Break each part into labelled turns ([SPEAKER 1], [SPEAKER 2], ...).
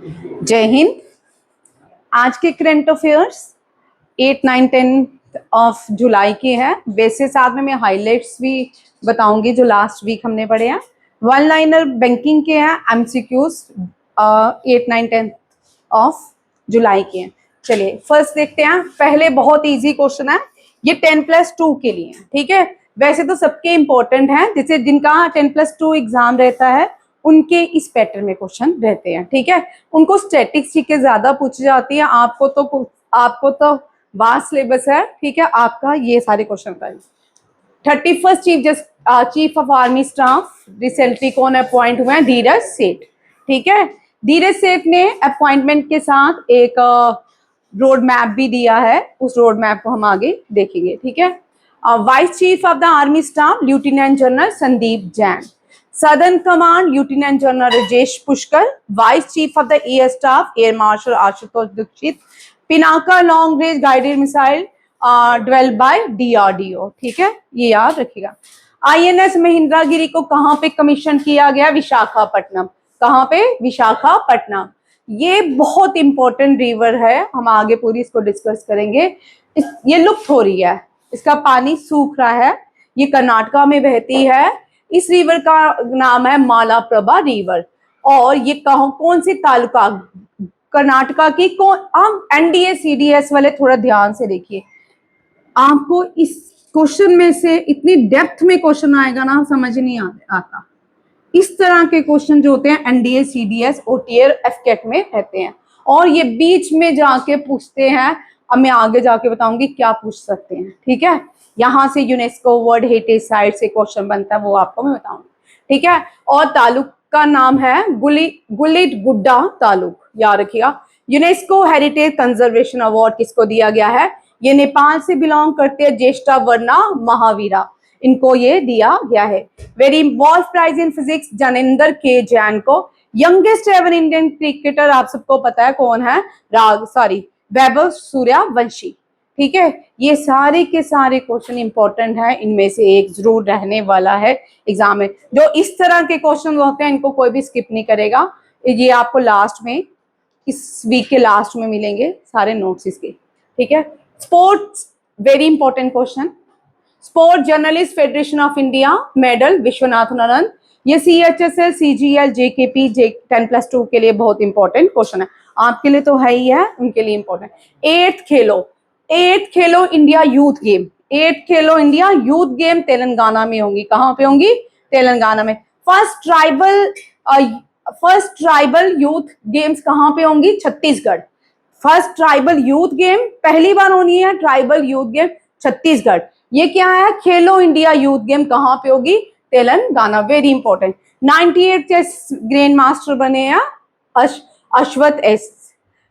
[SPEAKER 1] जय हिंद। आज के करंट अफेयर्स 8, 9, 10 ऑफ जुलाई के हैं। वैसे साथ में मैं हाइलाइट्स भी बताऊंगी जो लास्ट वीक हमने पढ़े हैं। वन लाइनर बैंकिंग के हैं, एमसीक्यूज 8, 9, 10 ऑफ जुलाई के हैं। चलिए फर्स्ट देखते हैं। पहले बहुत इजी क्वेश्चन है, ये 10+2 के लिए है। ठीक है, वैसे तो सबके इंपॉर्टेंट हैं, जैसे जिनका 10+2 एग्जाम रहता है उनके इस पैटर्न में क्वेश्चन रहते हैं। ठीक है, उनको स्टैटिक्स के ज्यादा पूछी जाती है। आपको तो वास्ट सिलेबस है। ठीक है, आपका ये सारे क्वेश्चन का 31st chief of army staff recently कौन अपॉइंट हुए हैं? धीरज सेठ। ठीक है, धीरज सेठ ने अपॉइंटमेंट के साथ एक रोड मैप भी दिया है, उस रोड मैप को हम आगे देखेंगे। ठीक है, vice chief of the army staff lieutenant general Sandeep Jain, southern command lieutenant general Rajesh Pushkar, vice chief of the air staff air marshal Ashutosh Dixit, Pinaka long range guided missile developed by DRDO. ठीक है, ये याद रखिएगा। आईएनएस महेंद्रगिरी को कहां पे कमीशन किया गया? विशाखापट्टनम। कहां पे? विशाखापट्टनम। ये बहुत इंपॉर्टेंट रिवर है, हम आगे पूरी इसको डिस्कस करेंगे। ये लुप्त हो रही है, इसका पानी सूख रहा है, ये कर्नाटका में बहती है। इस रिवर का नाम है मालाप्रभा रिवर। और ये कौन सी तालुका कर्नाटका की कौन? हम एनडीए सीडीएस वाले थोड़ा ध्यान से देखिए, आपको इस क्वेश्चन में से इतनी डेप्थ में क्वेश्चन आएगा ना, समझ नहीं आता। इस तरह के क्वेश्चन जो होते हैं एनडीए सीडीएस ओटीएर एफकेट में रहते हैं, और ये बीच में जाके पूछते हैं। अब मैं आगे जाके बताऊंगी क्या पूछ सकते हैं। ठीक है, यहां से यूनेस्को वर्ल्ड हेरिटेज साइट से क्वेश्चन बनता है, वो आपको मैं बताऊंगी। ठीक है, और तालुक का नाम है गुलिट गुड्डा तालुक, याद रखिएगा। यूनेस्को हेरिटेज कंजर्वेशन अवार्ड किसको दिया गया है? ये नेपाल से बिलोंग करते हैं ज्येष्ठा वर्णा महावीरा, इनको ये दिया गया है। Very Wolf prize in physics Gyanendra K Jain को। यंगेस्ट एवर इंडियन क्रिकेटर आप सबको पता है कौन है? वैभव सूर्यवंशी। ठीक है, ये सारे के सारे क्वेश्चन इंपॉर्टेंट है, इनमें से एक जरूर रहने वाला है एग्जाम में। जो इस तरह के क्वेश्चन होते हैं इनको कोई भी स्किप नहीं करेगा। ये आपको लास्ट में, इस वीक के लास्ट में मिलेंगे सारे नोट्स इसके। ठीक है, sports very important question. Sport journalist federation of India medal Viswanathan Anand. ये CHSL CGL JKP 10+2 के लिए बहुत इंपॉर्टेंट क्वेश्चन है, आपके लिए तो है ही है, उनके लिए इंपॉर्टेंट। 8th खेलो इंडिया यूथ गेम, 8th खेलो इंडिया यूथ गेम तेलंगाना में होंगी। कहां पे होंगी? तेलंगाना में। फर्स्ट ट्राइबल यूथ गेम्स कहां पे होंगी? Chhattisgarh. First tribal youth game पहली बार होनी है, ट्राइबल यूथ गेम छत्तीसगढ़। ये क्या है? खेलो इंडिया यूथ गेम कहां पे होगी? Telangana. Very important. 98 chess grand master बने हैं अश्वत एस,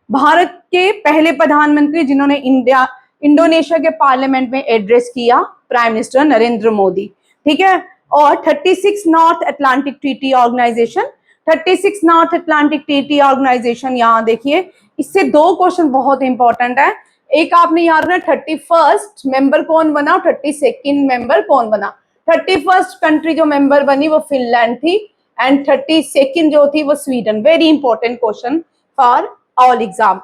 [SPEAKER 1] भारत के पहले प्रधानमंत्री जिन्होंने इंडोनेशिया के पार्लियामेंट में एड्रेस किया, प्राइम मिनिस्टर नरेंद्र मोदी। ठीक है, और 36 North Atlantic Treaty Organization, 36 North Atlantic Treaty Organization, यहां देखिए इससे दो क्वेश्चन बहुत इंपॉर्टेंट है। एक आपने याद रखना, 31st मेंबर कौन बना, 32nd मेंबर कौन बना। 31st कंट्री जो मेंबर बनी वो फिनलैंड थी, एंड 32nd जो थी वो Sweden. Very important question for all exam.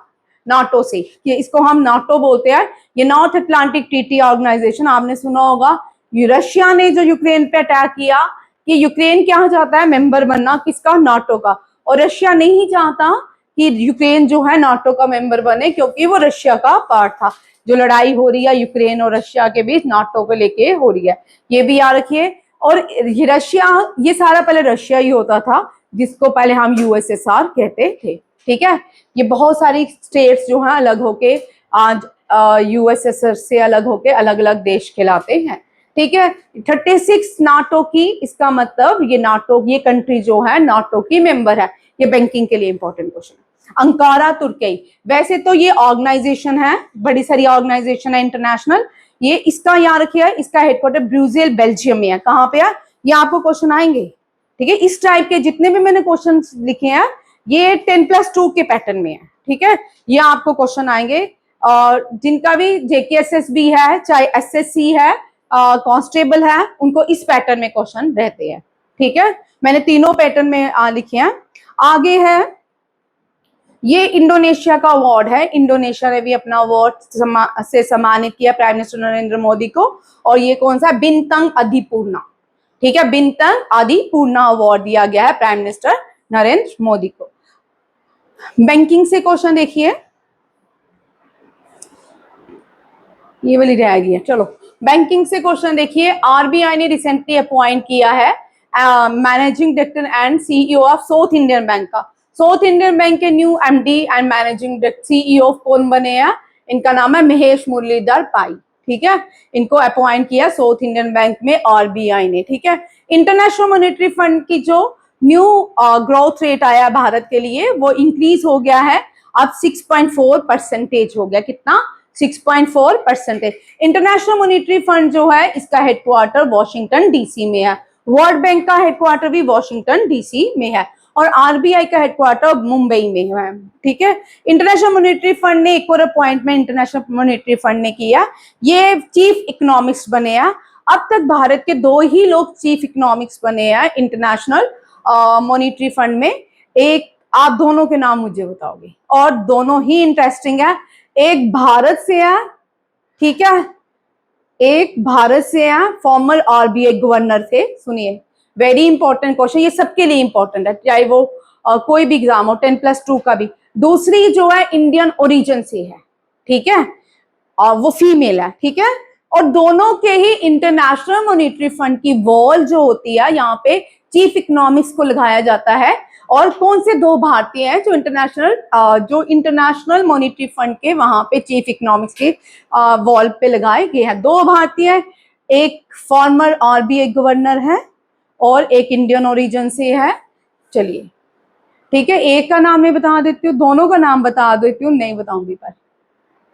[SPEAKER 1] NATO से, ये इसको हम नाटो बोलते हैं, ये नॉर्थ अटलांटिक ट्रीटी ऑर्गेनाइजेशन। आपने सुना होगा रशिया ने जो यूक्रेन पे अटैक किया, कि यूक्रेन क्या चाहता है? मेंबर बनना, किसका? नाटो का। और रशिया नहीं चाहता कि यूक्रेन जो है नाटो का मेंबर बने, क्योंकि वो रशिया का पार्ट था। जो लड़ाई हो रही है यूक्रेन और रशिया के बीच, नाटो को लेके हो रही है, ये भी याद रखिए। और रशिया, ये सारा पहले रशिया ही होता था, जिसको पहले हम USSR कहते थे। ठीक है, ये बहुत सारी स्टेट्स जो है अलग होके आज USSR से अलग होके अलग अलग देश कहलाते हैं। ठीक है, 36 नाटो की, इसका मतलब ये नाटो, ये कंट्री जो है नाटो की मेंबर है। ये बैंकिंग के लिए इंपॉर्टेंट क्वेश्चन है। अंकारा तुर्की, वैसे तो ये ऑर्गेनाइजेशन है, बड़ी सारी ऑर्गेनाइजेशन है इंटरनेशनल। ये इसका याद रखिए, इसका हेडक्वार्टर ब्रुसेल बेल्जियम में है। कहां पे है? ये आपको क्वेश्चन आएंगे। ठीक है, इस टाइप के जितने भी मैंने क्वेश्चन लिखे हैं ये 10+2 के पैटर्न में है। ठीक है, ये आपको क्वेश्चन आएंगे। और जिनका भी JKSS भी है, चाहे SSC है, कांस्टेबल है, उनको इस पैटर्न में क्वेश्चन रहते हैं। ठीक है, मैंने तीनों पैटर्न में लिखे हैं। आगे है ये इंडोनेशिया का अवार्ड है, इंडोनेशिया ने भी अपना अवार्ड से सम्मानित किया प्राइम मिनिस्टर नरेंद्र मोदी को। और ये कौन सा है? बिनतंग अधिपूर्णा, ठीक है, बिनतंग अधिपूर्णा अवार्ड दिया गया है प्राइम मिनिस्टर नरेंद्र मोदी को। बैंकिंग से क्वेश्चन देखिए, ये वाली रह गई है, चलो बैंकिंग से क्वेश्चन देखिए। आरबीआई ने रिसेंटली अपॉइंट किया है managing director and CEO of south Indian bank का। साउथ इंडियन बैंक के new MD and managing CEO कौन बने हैं? इनका नाम है महेश मुरलीधर पाई, ठीक है। इनको अपॉइंट किया साउथ इंडियन बैंक में आरबीआई ने, ठीक है। इंटरनेशनल मॉनेटरी फंड की जो न्यू ग्रोथ रेट आया भारत के लिए वो इंक्रीज हो गया है, अब 6.4% हो गया। कितना? 6.4%। इंटरनेशनल मॉनेटरी फंड जो है इसका हेडक्वार्टर वॉशिंगटन डीसी में है। वर्ल्ड बैंक का हेडक्वार्टर भी वॉशिंगटन डीसी में है और आरबीआई का हेडक्वार्टर मुंबई में है, ठीक है। इंटरनेशनल मॉनेटरी फंड ने एक और अपॉइंटमेंट इंटरनेशनल मॉनेटरी फंड ने किया, ये चीफ इकोनॉमिक्स बने हैं। अब तक भारत के 2 ही लोग चीफ इकोनॉमिक्स बने हैं इंटरनेशनल मॉनेटरी फंड में। एक आप दोनों के नाम मुझे बताओगे और दोनों ही इंटरेस्टिंग है। एक भारत से है, ठीक है, एक भारत से है, फॉर्मर आरबीआई गवर्नर थे। सुनिए, वेरी इंपॉर्टेंट क्वेश्चन, ये सबके लिए इंपॉर्टेंट है, चाहे वो कोई भी एग्जाम हो, 10+2 का भी। दूसरी जो है इंडियन ओरिजिन से है, ठीक है, और वो फीमेल है, ठीक है। और दोनों के ही इंटरनेशनल मॉनेटरी फंड की वॉल जो होती है यहाँ पे चीफ इकोनॉमिक्स को लगाया जाता है। और कौन से 2 भारतीय हैं जो इंटरनेशनल मॉनेटरी फंड के वहां पे चीफ इकोनॉमिक्स के वॉल पे लगाए गए हैं? 2 भारतीय, एक फॉर्मर आरबीआई गवर्नर है और एक इंडियन ओरिजिन से है। चलिए, ठीक है, एक का नाम मैं बता देती हूँ, दोनों का नाम बता देती हूँ, नहीं बताऊंगी पर,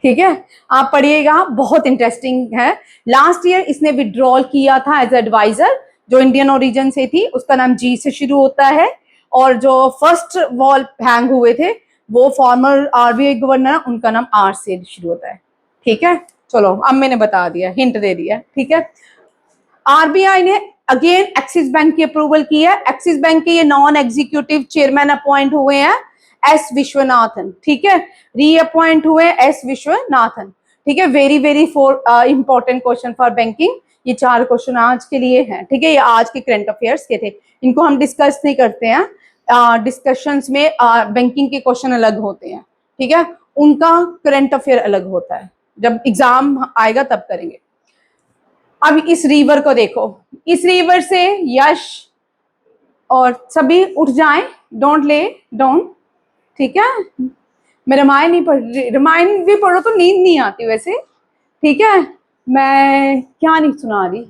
[SPEAKER 1] ठीक है, आप पढ़िएगा, बहुत इंटरेस्टिंग है। लास्ट ईयर इसने विड्रॉल किया था एज एडवाइजर, जो इंडियन ओरिजिन से थी, उसका नाम जी से शुरू होता है। और जो फर्स्ट वॉल हैंग हुए थे वो फॉर्मर आरबीआई गवर्नर, उनका नाम आर से शुरू होता है, ठीक है। चलो, अब मैंने बता दिया, हिंट दे दिया, ठीक है। आरबीआई ने अगेन एक्सिस बैंक की अप्रूवल की है। एक्सिस बैंक के ये नॉन एग्जीक्यूटिव चेयरमैन अपॉइंट हुए हैं एस विश्वनाथन, ठीक है, रीअपॉइंट हुए एस विश्वनाथन, ठीक है। Very very important question for banking. ये 4 क्वेश्चन आज के लिए हैं, ठीक है, ये आज के करंट अफेयर्स के थे, इनको हम डिस्कस नहीं करते हैं। डिस्कशंस में बैंकिंग के क्वेश्चन अलग होते हैं, ठीक है, उनका करंट अफेयर अलग होता है, जब एग्जाम आएगा तब करेंगे। अब इस रिवर को देखो, इस रिवर से यश और सभी उठ जाएं, डोंट ले डाउन, ठीक है। मैं रामायण नहीं पढ़ रही, रामायण भी पढ़ो तो नींद नहीं आती वैसे, ठीक है। मैं क्या नहीं सुना रही,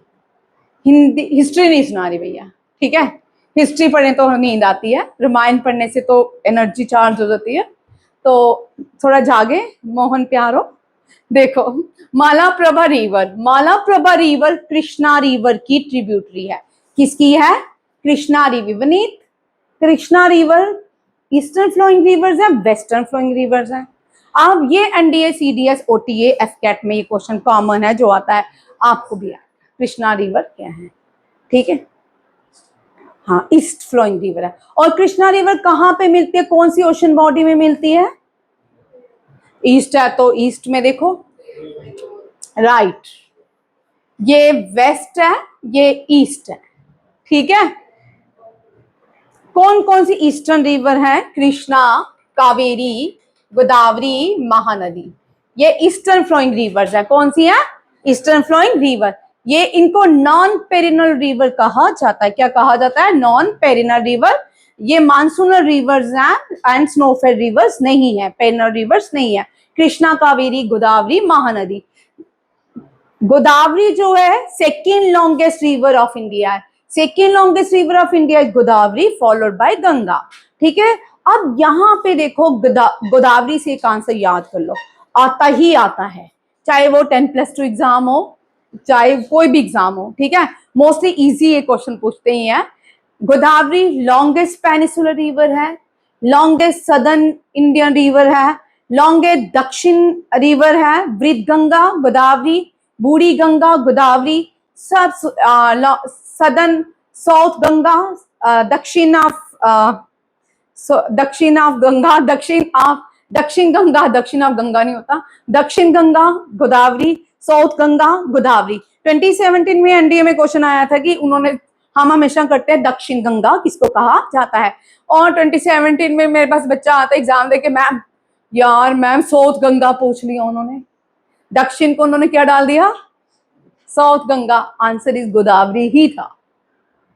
[SPEAKER 1] हिंदी हिस्ट्री नहीं सुना रही भैया, ठीक है। हिस्ट्री पढ़ने तो नींद आती है, रामायण पढ़ने से तो एनर्जी चार्ज हो जाती है। तो थोड़ा जागे मोहन प्यारो। देखो, Malaprabha river, Malaprabha river Krishna river की ट्रिब्यूटरी है। किसकी है? Krishna river. Vineet, Krishna river eastern flowing rivers है, वेस्टर्न फ्लोइंग रिवर्स है? अब ये एनडीए सीडीएस ओटीए एफकेट में ये क्वेश्चन कॉमन है जो आता है, आपको भी आता है, कृष्णा रिवर क्या है, ठीक है। हाँ, ईस्ट फ्लोइंग रिवर है। और कृष्णा रिवर कहाँ पे मिलती है, कौन सी ओशन बॉडी में मिलती है? ईस्ट है तो ईस्ट में देखो, राइट, ये वेस्ट है, ये ईस्ट है, ठीक है। कौन कौन सी ईस्टर्न रिवर है? कृष्णा, कावेरी, गोदावरी, महानदी, ये ईस्टर्न फ्लोइंग रिवर्स है। कौन सी है? Eastern flowing river. ये इनको नॉन पेरिनल रिवर कहा जाता है। क्या कहा जाता है? Non perennial river. ये मानसूनल रिवर्स हैं एंड स्नोफेल रिवर्स नहीं है, पेरिनल रिवर्स नहीं है। कृष्णा, कावेरी, गोदावरी, महानदी। गोदावरी जो है second longest river of India है, second longest river of India is Godavari followed by Ganga, ठीक है। अब यहाँ पे देखो, गोदावरी से एक आंसर याद कर लो, आता ही आता है, चाहे वो 10+2 एग्जाम हो, चाहे कोई भी एग्जाम हो, ठीक है। मोस्टली इजी ये क्वेश्चन पूछते ही हैं। गोदावरी लॉन्गेस्ट पेनिसुलर रिवर है, लॉन्गेस्ट सदर्न इंडियन रिवर है, लॉन्गेस्ट दक्षिण रिवर है, वृद्ध गंगा, गोदावरी, बूढ़ी गंगा, गोदावरी, सब सदर्न साउथ गंगा, दक्षिण ऑफ दक्षिण ऑफ गंगा, दक्षिण गंगा, दक्षिण ऑफ गंगा नहीं होता, दक्षिण गंगा गोदावरी, साउथ गंगा गोदावरी। 2017 में एनडीए में क्वेश्चन आया था कि उन्होंने, हम हमेशा करते हैं दक्षिण गंगा किसको कहा जाता है। और 2017 में मेरे पास बच्चा आता एग्जाम देके, मैम यार मैम साउथ गंगा पूछ लिया उन्होंने, दक्षिण को उन्होंने क्या डाल दिया, south Ganga. Answer is Godavari ही था।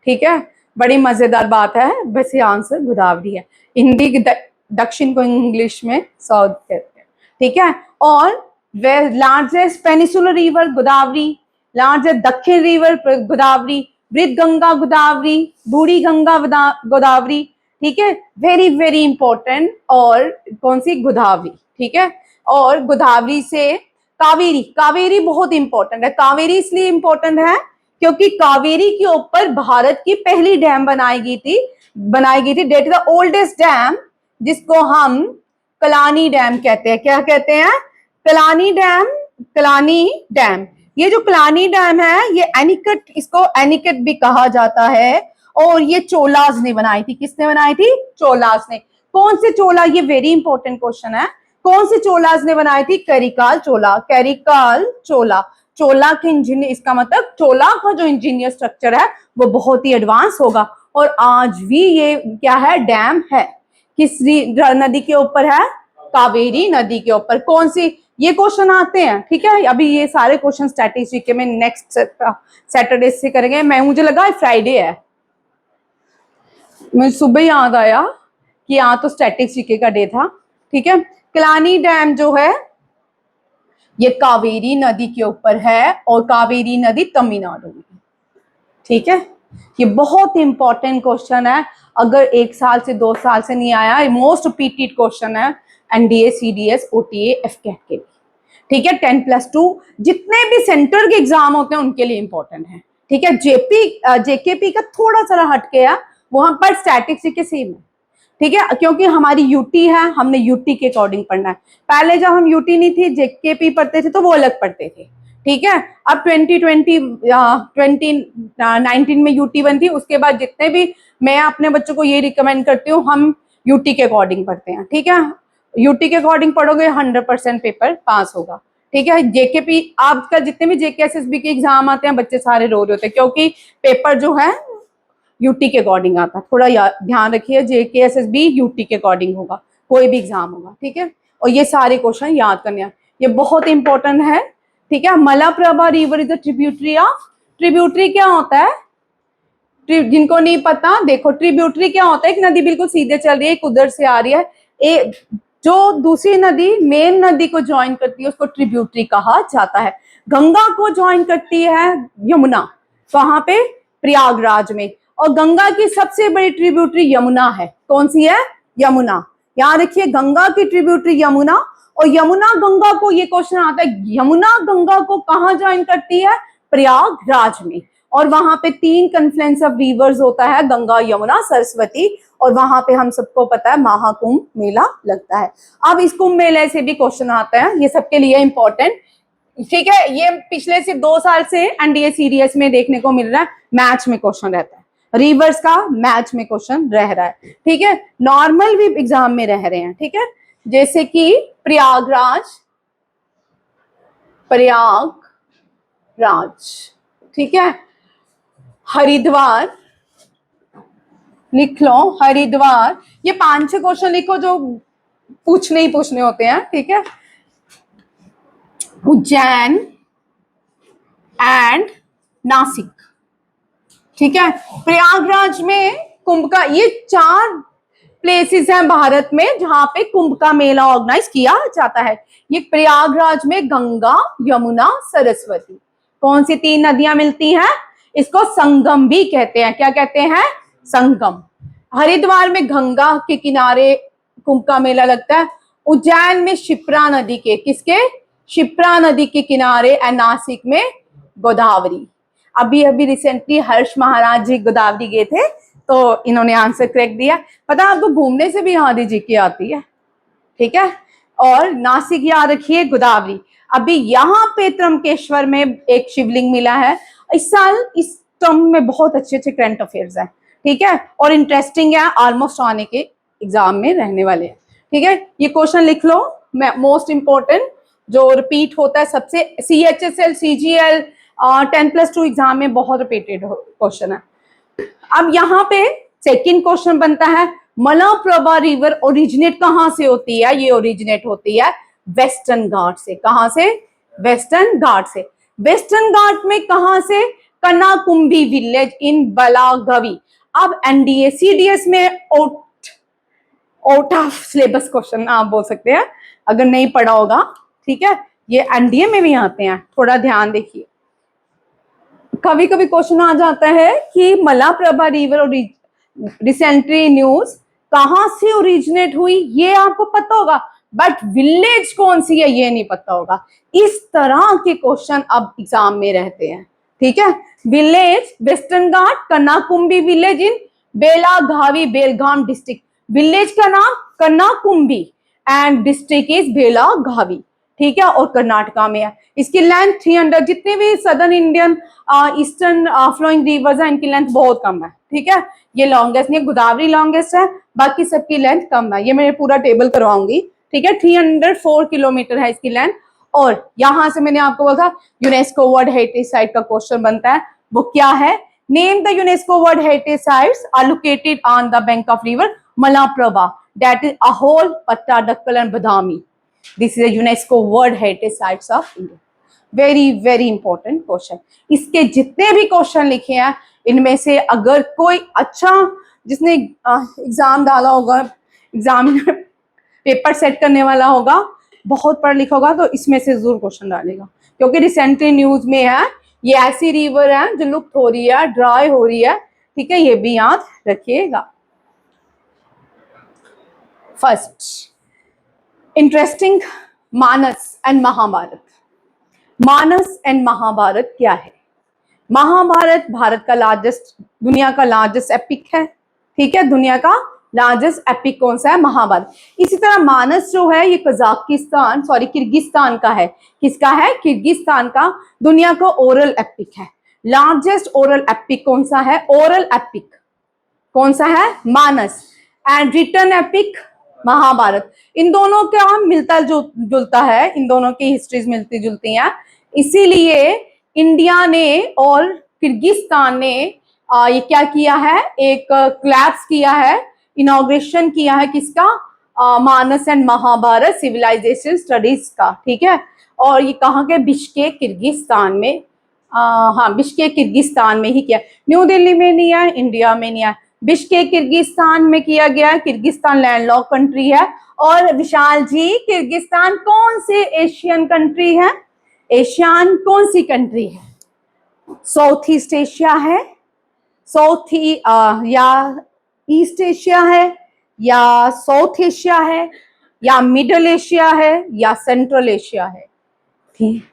[SPEAKER 1] ठीक है, बड़ी मजेदार बात है, वैसे आंसर गोदावरी है। हिंदी दक्षिण को इंग्लिश में साउथ कहते हैं। ठीक है, और वे largest peninsular river Godavari, largest दक्षिण रिवर गोदावरी, वृद्ध गंगा गोदावरी, बूढ़ी गंगा गोदावरी। ठीक है, वेरी वेरी इंपॉर्टेंट। और कौन सी, गोदावरी। ठीक है, और गोदावरी से कावेरी, कावेरी बहुत इंपॉर्टेंट है। कावेरी इसलिए इंपॉर्टेंट है क्योंकि कावेरी के ऊपर भारत की पहली डैम बनाई गई थी। That is the oldest dam, जिसको हम कलानी डैम कहते हैं। क्या कहते हैं, कलानी डैम, कलानी डैम। ये जो कलानी डैम है, ये एनिकट, इसको एनिकट भी कहा जाता है। और ये चोलाज ने बनाई थी। किसने बनाई थी, चोलाज ने। कौन से चोला, ये वेरी इंपॉर्टेंट क्वेश्चन है, कौन से चोलाज ने बनाई थी, करिकाल चोला, करिकाल चोला। चोला के इंजीनियर, इसका मतलब चोला का जो इंजीनियर स्ट्रक्चर है वो बहुत ही एडवांस होगा। और आज भी ये क्या है, डैम है। किस नदी के ऊपर है, कावेरी नदी के ऊपर। कौन सी, ये क्वेश्चन आते हैं। ठीक है, अभी ये सारे क्वेश्चन स्टैटिस्टिक्स के में नेक्स्ट सैटरडे से करेंगे। मुझे लगा फ्राइडे है, मुझे सुबह याद आया कि यहाँ तो स्टैटिस्टिक्स का डे था। ठीक है, कलानी डैम जो है ये कावेरी नदी के ऊपर है, और कावेरी नदी तमिलनाडु में। ठीक है, ये बहुत इंपॉर्टेंट क्वेश्चन है। अगर 1 साल से 2 साल से नहीं आया, मोस्ट रिपीटेड क्वेश्चन है एनडीए, सीडीएस, ओटीए, एफकेट के लिए। ठीक है, 10+2 जितने भी सेंटर के एग्जाम होते हैं उनके लिए इंपॉर्टेंट है। ठीक है, जेकेपी का थोड़ा सा हटके है, वहां पर स्टैटिस्टिक्स के सेम है। ठीक है, क्योंकि हमारी यूटी है, हमने यूटी के अकॉर्डिंग पढ़ना है। पहले जब हम यूटी नहीं थी, जेकेपी पढ़ते थे तो वो अलग पढ़ते थे। ठीक है, अब 2019 में यूटी बनती, उसके बाद जितने भी, मैं अपने बच्चों को ये रिकमेंड करती हूँ, हम यूटी के अकॉर्डिंग पढ़ते हैं। ठीक है, यूटी के अकॉर्डिंग पढ़ोगे 100% पेपर पास होगा। ठीक है, जेकेपी, आजकल जितने भी जेके एसएसबी के एग्जाम आते हैं, बच्चे सारे रो रहे होते हैं क्योंकि पेपर जो है यूटी के अकॉर्डिंग आता है। थोड़ा ध्यान रखिए, जेके एसएसबी यूटी के अकॉर्डिंग होगा, कोई भी एग्जाम होगा। ठीक है, और ये सारे क्वेश्चन याद करने हैं, ये बहुत इंपॉर्टेंट है। ठीक है, Malaprabha river is the tributary of, tributary क्या होता है, जिनको नहीं पता देखो, ट्रिब्यूटरी क्या होता है, एक नदी बिल्कुल सीधे चल रही है, एक उधर से आ रही है, जो दूसरी नदी मेन नदी को ज्वाइन करती है उसको ट्रिब्यूटरी कहा जाता है। गंगा को ज्वाइन करती है यमुना, वहां पे प्रयागराज में। और गंगा की सबसे बड़ी ट्रिब्यूटरी यमुना है। कौन सी है, यमुना। याद रखिए, गंगा की ट्रिब्यूटरी यमुना। और यमुना गंगा को, ये क्वेश्चन आता है, यमुना गंगा को कहाँ ज्वाइन करती है, प्रयागराज में। और वहां पे 3 कन्फ्लुएंस ऑफ रिवर्स होता है, गंगा, यमुना, सरस्वती। और वहां पे हम सबको पता है महाकुंभ मेला लगता है। अब इस कुंभ मेले से भी क्वेश्चन आता है, ये सबके लिए इंपॉर्टेंट। ठीक है, ये पिछले से 2 साल से एनडीए सीडीएस में देखने को मिल रहा है, मैच में क्वेश्चन रहता है, रिवर्स का मैच में क्वेश्चन रह रहा है। ठीक है, नॉर्मल भी एग्जाम में रह रहे हैं। ठीक है, जैसे कि प्रयागराज, प्रयागराज। ठीक है, हरिद्वार लिख लो, हरिद्वार। ये 5-6 क्वेश्चन लिखो जो पूछने ही पूछने होते हैं। ठीक है, उज्जैन एंड नासिक। ठीक है, प्रयागराज में कुंभ का, ये 4 प्लेसेस हैं भारत में जहां पे कुंभ का मेला ऑर्गेनाइज किया जाता है। ये प्रयागराज में गंगा, यमुना, सरस्वती, कौन सी 3 नदियां मिलती हैं, इसको संगम भी कहते हैं। क्या कहते हैं, संगम। हरिद्वार में गंगा के किनारे कुंभ का मेला लगता है। उज्जैन में शिप्रा नदी के, किसके, शिप्रा नदी के किनारे। एंड नासिक में गोदावरी। अभी अभी रिसेंटली हर्ष महाराज जी गोदावरी गए थे तो इन्होंने आंसर करेक्ट दिया। पता आपको घूमने से भी आदि जी की आती है। ठीक है, और नासिक याद रखिए, गोदावरी। अभी यहाँ पे त्रंबकेश्वर में एक शिवलिंग मिला है। इस साल इस टर्म में बहुत अच्छे अच्छे करंट अफेयर्स हैं। ठीक है, और इंटरेस्टिंग है, ऑलमोस्ट आने के एग्जाम में रहने वाले हैं। ठीक है, ये क्वेश्चन लिख लो, मोस्ट इंपॉर्टेंट जो रिपीट होता है सबसे, CHSL CGL 10+2 एग्जाम में बहुत रिपीटेड क्वेश्चन है। अब यहाँ पे सेकंड क्वेश्चन बनता है, मलप्रभा रिवर ओरिजिनेट कहाँ से होती है? ये ओरिजिनेट होती है वेस्टर्न घाट से। कहाँ से? वेस्टर्न घाट से। वेस्टर्न घाट में कहाँ से? कनाकुंबी विलेज इन बेलागावी। अब NDA CDS में आउट ऑफ सिलेबस क्वेश्चन आप बोल सकते हैं अगर नहीं पढ़ा होगा। ठीक है, ये NDA में भी आते हैं, थोड़ा ध्यान देखिए। कभी कभी क्वेश्चन आ जाता है कि मलप्रभा रिवर और रिसेंटली न्यूज कहां से ओरिजिनेट हुई, ये आपको पता होगा, बट विलेज कौन सी है ये नहीं पता होगा। इस तरह के क्वेश्चन अब एग्जाम में रहते हैं। ठीक है, village western Ghat, Kanakumbi village in Belagavi Belgaum district. Village का नाम Kanakumbi and district is Belagavi. ठीक है, और कर्नाटका में है। इसकी लेंथ 300, जितने भी southern Indian eastern flowing rivers है इनकी लेंथ बहुत कम है। ठीक है, ये लॉन्गेस्ट नहीं है, गोदावरी लॉन्गेस्ट है, बाकी सबकी लेंथ कम है। ये मैं पूरा टेबल करवाऊंगी। ठीक है, 304 किलोमीटर है इसकी लेंथ। और यहां से मैंने आपको बोला था यूनेस्को वर्ल्ड हेरिटेज साइट का क्वेश्चन बनता है, वो क्या है? Name the UNESCO world heritage sites are located on the bank of river Malaprabha, that is Aihole, Pattadakal and Badami. This is a UNESCO World Heritage Sites of India. Very very important question. इसके जितने भी question लिखे हैं इनमें से अगर कोई अच्छा जिसने एग्जाम डाला होगा, एग्जाम पेपर सेट करने वाला होगा, बहुत पढ़ लिखा होगा, तो इसमें से जरूर क्वेश्चन डालेगा, क्योंकि रिसेंटली न्यूज में है ये ऐसी रिवर है जो लुप्त हो रही है, ड्राई हो रही है। ठीक है, ये भी याद रखिएगा। First interesting, Manas and Mahabharata. Manas and Mahabharata क्या है? महाभारत भारत का लार्जेस्ट, दुनिया का लार्जेस्ट एपिक है। ठीक है, दुनिया का लार्जेस्ट एपिक कौन सा है? महाभारत। इसी तरह मानस जो है ये कजाकिस्तान, सॉरी किर्गिस्तान का है। किसका है? किर्गिस्तान का। दुनिया का ओरल एपिक है। लार्जेस्ट ओरल एपिक कौन सा है? ओरल एपिक कौन सा है? Manas. And written epic Mahabharata. इन दोनों का मिलता जुलता है, इन दोनों की हिस्ट्रीज मिलती जुलती हैं, इसीलिए इंडिया ने और किर्गिस्तान ने ये क्या किया है, एक क्लैप्स किया है, इनॉग्रेशन किया है किसका? मानस एंड महाभारत सिविलाइजेशन स्टडीज का। ठीक है, और ये कहाँ के? बिश्केक किर्गिस्तान में। हाँ, बिश्केक किर्गिस्तान में ही किया, न्यू दिल्ली में नहीं है, इंडिया में नहीं है, बिश्केक किर्गिस्तान में किया गया है। किर्गिस्तान लैंडलॉक कंट्री है। और विशाल जी, किर्गिस्तान कौन से एशियन कंट्री है? एशियन कौन सी कंट्री है? साउथ ईस्ट एशिया है, या ईस्ट एशिया है, या साउथ एशिया है, या मिडल एशिया है, या सेंट्रल एशिया है? ठीक,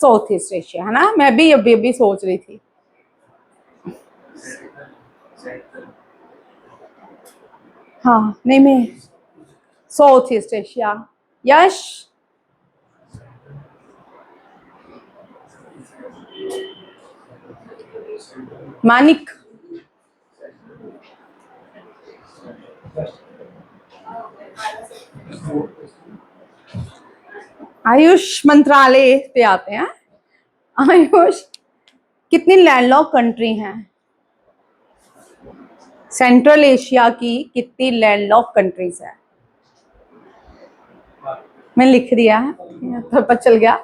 [SPEAKER 1] साउथ ईस्ट एशिया है ना। मैं भी अभी सोच रही थी। हाँ, नहीं, मैं साउथ ईस्ट एशिया। यश, मानिक, आयुष मंत्रालय पे आते हैं। आयुष, कितनी लैंडलॉक कंट्री हैं? सेंट्रल एशिया की कितनी लैंडलॉक कंट्रीज है? मैं लिख दिया है, पता चल गया।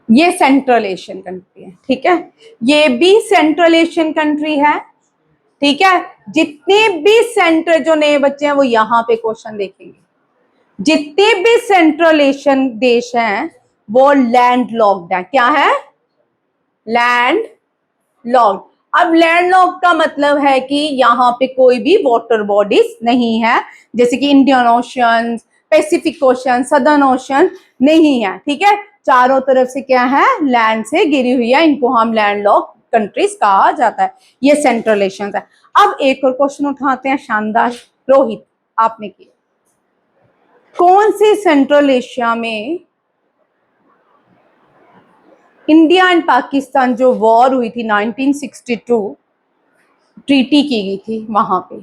[SPEAKER 1] ये सेंट्रल एशियन कंट्री है। ठीक है, ये भी सेंट्रल एशियन कंट्री है। ठीक है, जितने भी सेंटर, जो नए बच्चे हैं वो यहाँ पे क्वेश्चन देखेंगे, जितने भी सेंट्रल एशियन देश हैं वो लैंड लॉक्ड है। क्या है? Land locked. अब लैंड लॉक का मतलब है कि यहाँ पे कोई भी वाटर बॉडीज नहीं है, जैसे कि Indian ocean, Pacific ocean, southern ocean नहीं है। ठीक है, चारों तरफ से क्या है? लैंड से घिरी हुई है, इनको हम लैंड लॉक कंट्रीज कहा जाता है। ये सेंट्रल एशियन है। अब एक और क्वेश्चन उठाते हैं, शानदार। रोहित, आपने किया, कौन से सेंट्रल एशिया में इंडिया एंड पाकिस्तान जो वॉर हुई थी 1962, ट्रीटी की गई थी वहां पे,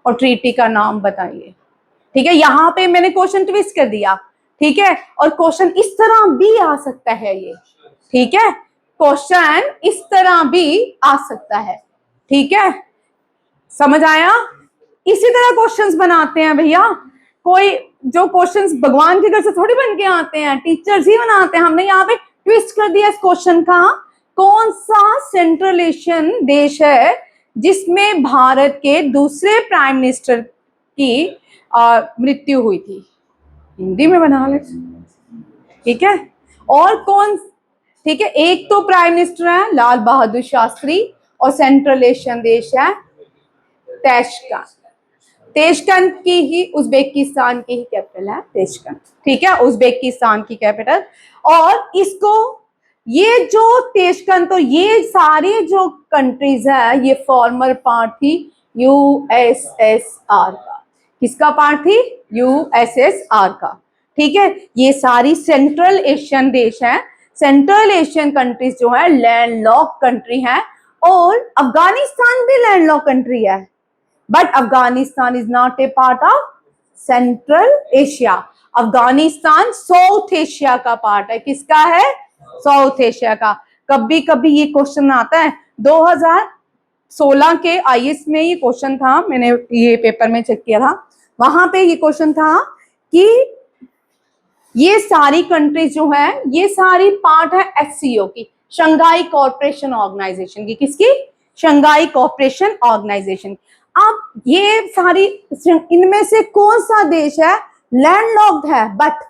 [SPEAKER 1] और ट्रीटी का नाम बताइए। ठीक है, यहाँ पे मैंने क्वेश्चन ट्विस्ट कर दिया। ठीक है, और क्वेश्चन इस तरह भी आ सकता है ये। ठीक है, क्वेश्चन इस तरह भी आ सकता है। ठीक है, समझ आया? इसी तरह क्वेश्चंस बनाते हैं भैया। कोई जो क्वेश्चंस भगवान के घर से थोड़ी बन के आते हैं, टीचर्स ही बनाते हैं। हमने यहाँ पे ट्विस्ट कर दिया इस क्वेश्चन का। कौन सा सेंट्रल एशियन देश है जिसमें भारत के दूसरे प्राइम मिनिस्टर की मृत्यु हुई थी? हिंदी में बना ले। ठीक है, और कौन? ठीक है, एक तो प्राइम मिनिस्टर है लाल बहादुर शास्त्री और सेंट्रल एशियन देश है ताशकंद। ताशकंद की ही उज्बेकिस्तान की ही कैपिटल है ताशकंद। ठीक है, उज्बेकिस्तान की कैपिटल। और इसको ये जो ताशकंद, तो ये सारी जो कंट्रीज है ये फॉर्मर पार्ट थी यूएसएसआर का। किसका पार्ट थी? यूएसएसआर का। ठीक है, ये सारी सेंट्रल एशियन देश हैं। सेंट्रल एशियन कंट्रीज जो है लैंडलॉक कंट्री है, और अफगानिस्तान भी लैंडलॉक कंट्री है, but Afghanistan is not A part of central Asia. Afghanistan south Asia का पार्ट है। किसका है? साउथ एशिया का। कभी कभी ये क्वेश्चन आता है, 2016 के आईएएस में ये क्वेश्चन था, मैंने ये पेपर में चेक किया था, वहां पे ये क्वेश्चन था कि ये सारी कंट्रीज जो है ये सारी पार्ट है एससीओ की, शंघाई कोऑपरेशन ऑर्गेनाइजेशन की। किसकी? Shanghai cooperation organisation. अब ये सारी, इनमें से कौन सा देश है लैंडलॉक्ड है बट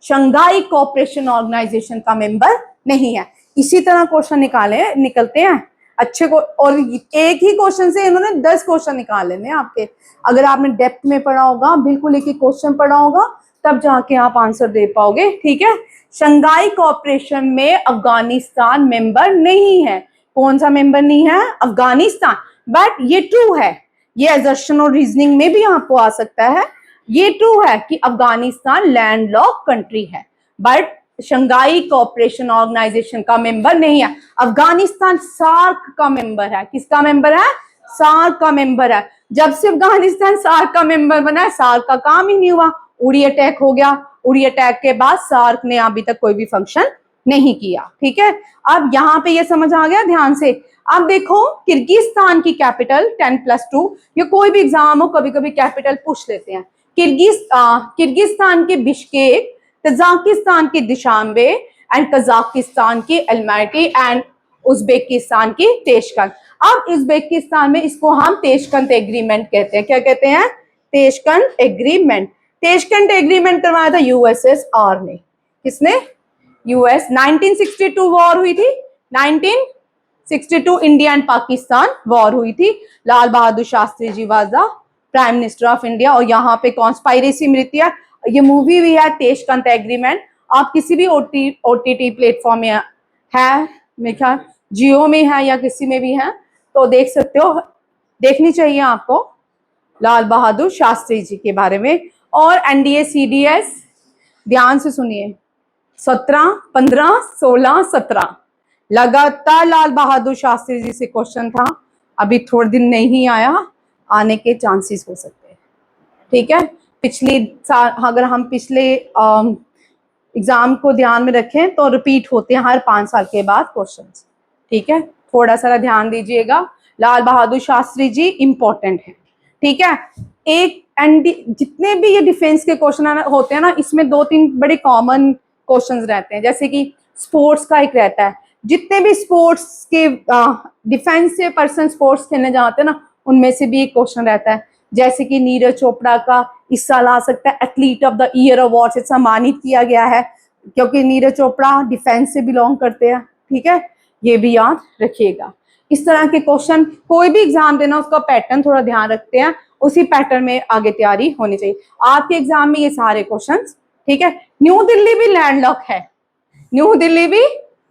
[SPEAKER 1] शंघाई कोऑपरेशन ऑर्गेनाइजेशन का मेंबर नहीं है? इसी तरह क्वेश्चन निकलते हैं अच्छे को, और एक ही क्वेश्चन से इन्होंने 10 क्वेश्चन निकाल लेने आपके। अगर आपने डेप्थ में पढ़ा होगा, बिल्कुल एक ही क्वेश्चन पढ़ा होगा, तब जाके आप आंसर दे पाओगे। ठीक है, शंघाई कोऑपरेशन में अफगानिस्तान मेंबर नहीं है। कौन सा मेंबर नहीं है? अफगानिस्तान। बट ये ट्रू है, ये असर्शन और रीजनिंग में भी आपको आ सकता है। ये ट्रू है कि अफगानिस्तान लैंडलॉक कंट्री है, बट शंघाई कोऑपरेशन ऑर्गेनाइजेशन का मेंबर नहीं है। अफगानिस्तान सार्क का मेंबर है। किसका मेंबर है? सार्क का मेंबर है। जब से अफगानिस्तान सार्क का मेंबर बना है, सार्क का काम ही नहीं हुआ। उड़ी अटैक हो गया, उड़ी अटैक के बाद सार्क ने अभी तक कोई भी फंक्शन नहीं किया। ठीक है, अब यहाँ पे ये समझ आ गया ध्यान से। अब देखो किर्गिस्तान की कैपिटल 10+2, ये कोई भी एग्जाम हो कभी कभी कैपिटल पूछ लेते हैं। किर्गिस्तान के बिश्केक, तजाकिस्तान की दुशांबे एंड कजाकिस्तान की अलमाटी एंड उज्बेकिस्तान की ताशकंद। अब उज्बेकिस्तान में इसको हम ताशकंद एग्रीमेंट कहते हैं। क्या कहते हैं? Tashkent agreement. ताशकंद एग्रीमेंट करवाया था यूएसएसआर ने। किसने? यूएस। 1962 वॉर हुई थी, 1962 इंडिया एंड पाकिस्तान वॉर हुई थी। Lal Bahadur Shastri ji was the prime minister of India, और यहाँ पे कॉन्स्पायरेसी मृत्यु, ये मूवी भी है ताशकंद एग्रीमेंट। आप किसी भी ओटीटी प्लेटफॉर्म में है, मेरे ख्याल जियो में है या किसी में भी है, तो देख सकते हो, देखनी चाहिए आपको लाल बहादुर शास्त्री जी के बारे में। और एनडीए सीडीएस, ध्यान से सुनिए, 17, 15, 16, 17 लगातार लाल बहादुर शास्त्री जी से क्वेश्चन था। अभी थोड़े दिन नहीं आया, आने के चांसेस हो सकते हैं। ठीक है, पिछली साल अगर हम पिछले एग्जाम को ध्यान में रखें तो रिपीट होते हैं हर 5 साल के बाद क्वेश्चंस। ठीक है, थोड़ा सा ध्यान दीजिएगा। लाल बहादुर शास्त्री जी इंपॉर्टेंट है। ठीक है, एक जितने भी ये डिफेंस के क्वेश्चन होते हैं ना, इसमें 2-3 बड़े कॉमन क्वेश्चंस रहते हैं। जैसे कि स्पोर्ट्स का एक रहता है, जितने भी स्पोर्ट्स के डिफेंस से पर्सन स्पोर्ट्स खेलने जाते हैं ना, उनमें से भी एक क्वेश्चन रहता है। जैसे कि नीरज चोपड़ा का इस साल आ सकता है athlete of the year award से सम्मानित किया गया है, क्योंकि नीरज चोपड़ा डिफेंस से बिलोंग करते हैं। ठीक है, ये भी याद रखिएगा। इस तरह के क्वेश्चन कोई भी एग्जाम देना, उसका पैटर्न थोड़ा ध्यान रखते हैं, उसी पैटर्न में आगे तैयारी होनी चाहिए। आपके एग्जाम में ये सारे क्वेश्चंस। ठीक है, न्यू दिल्ली भी लैंडलॉक है, न्यू दिल्ली भी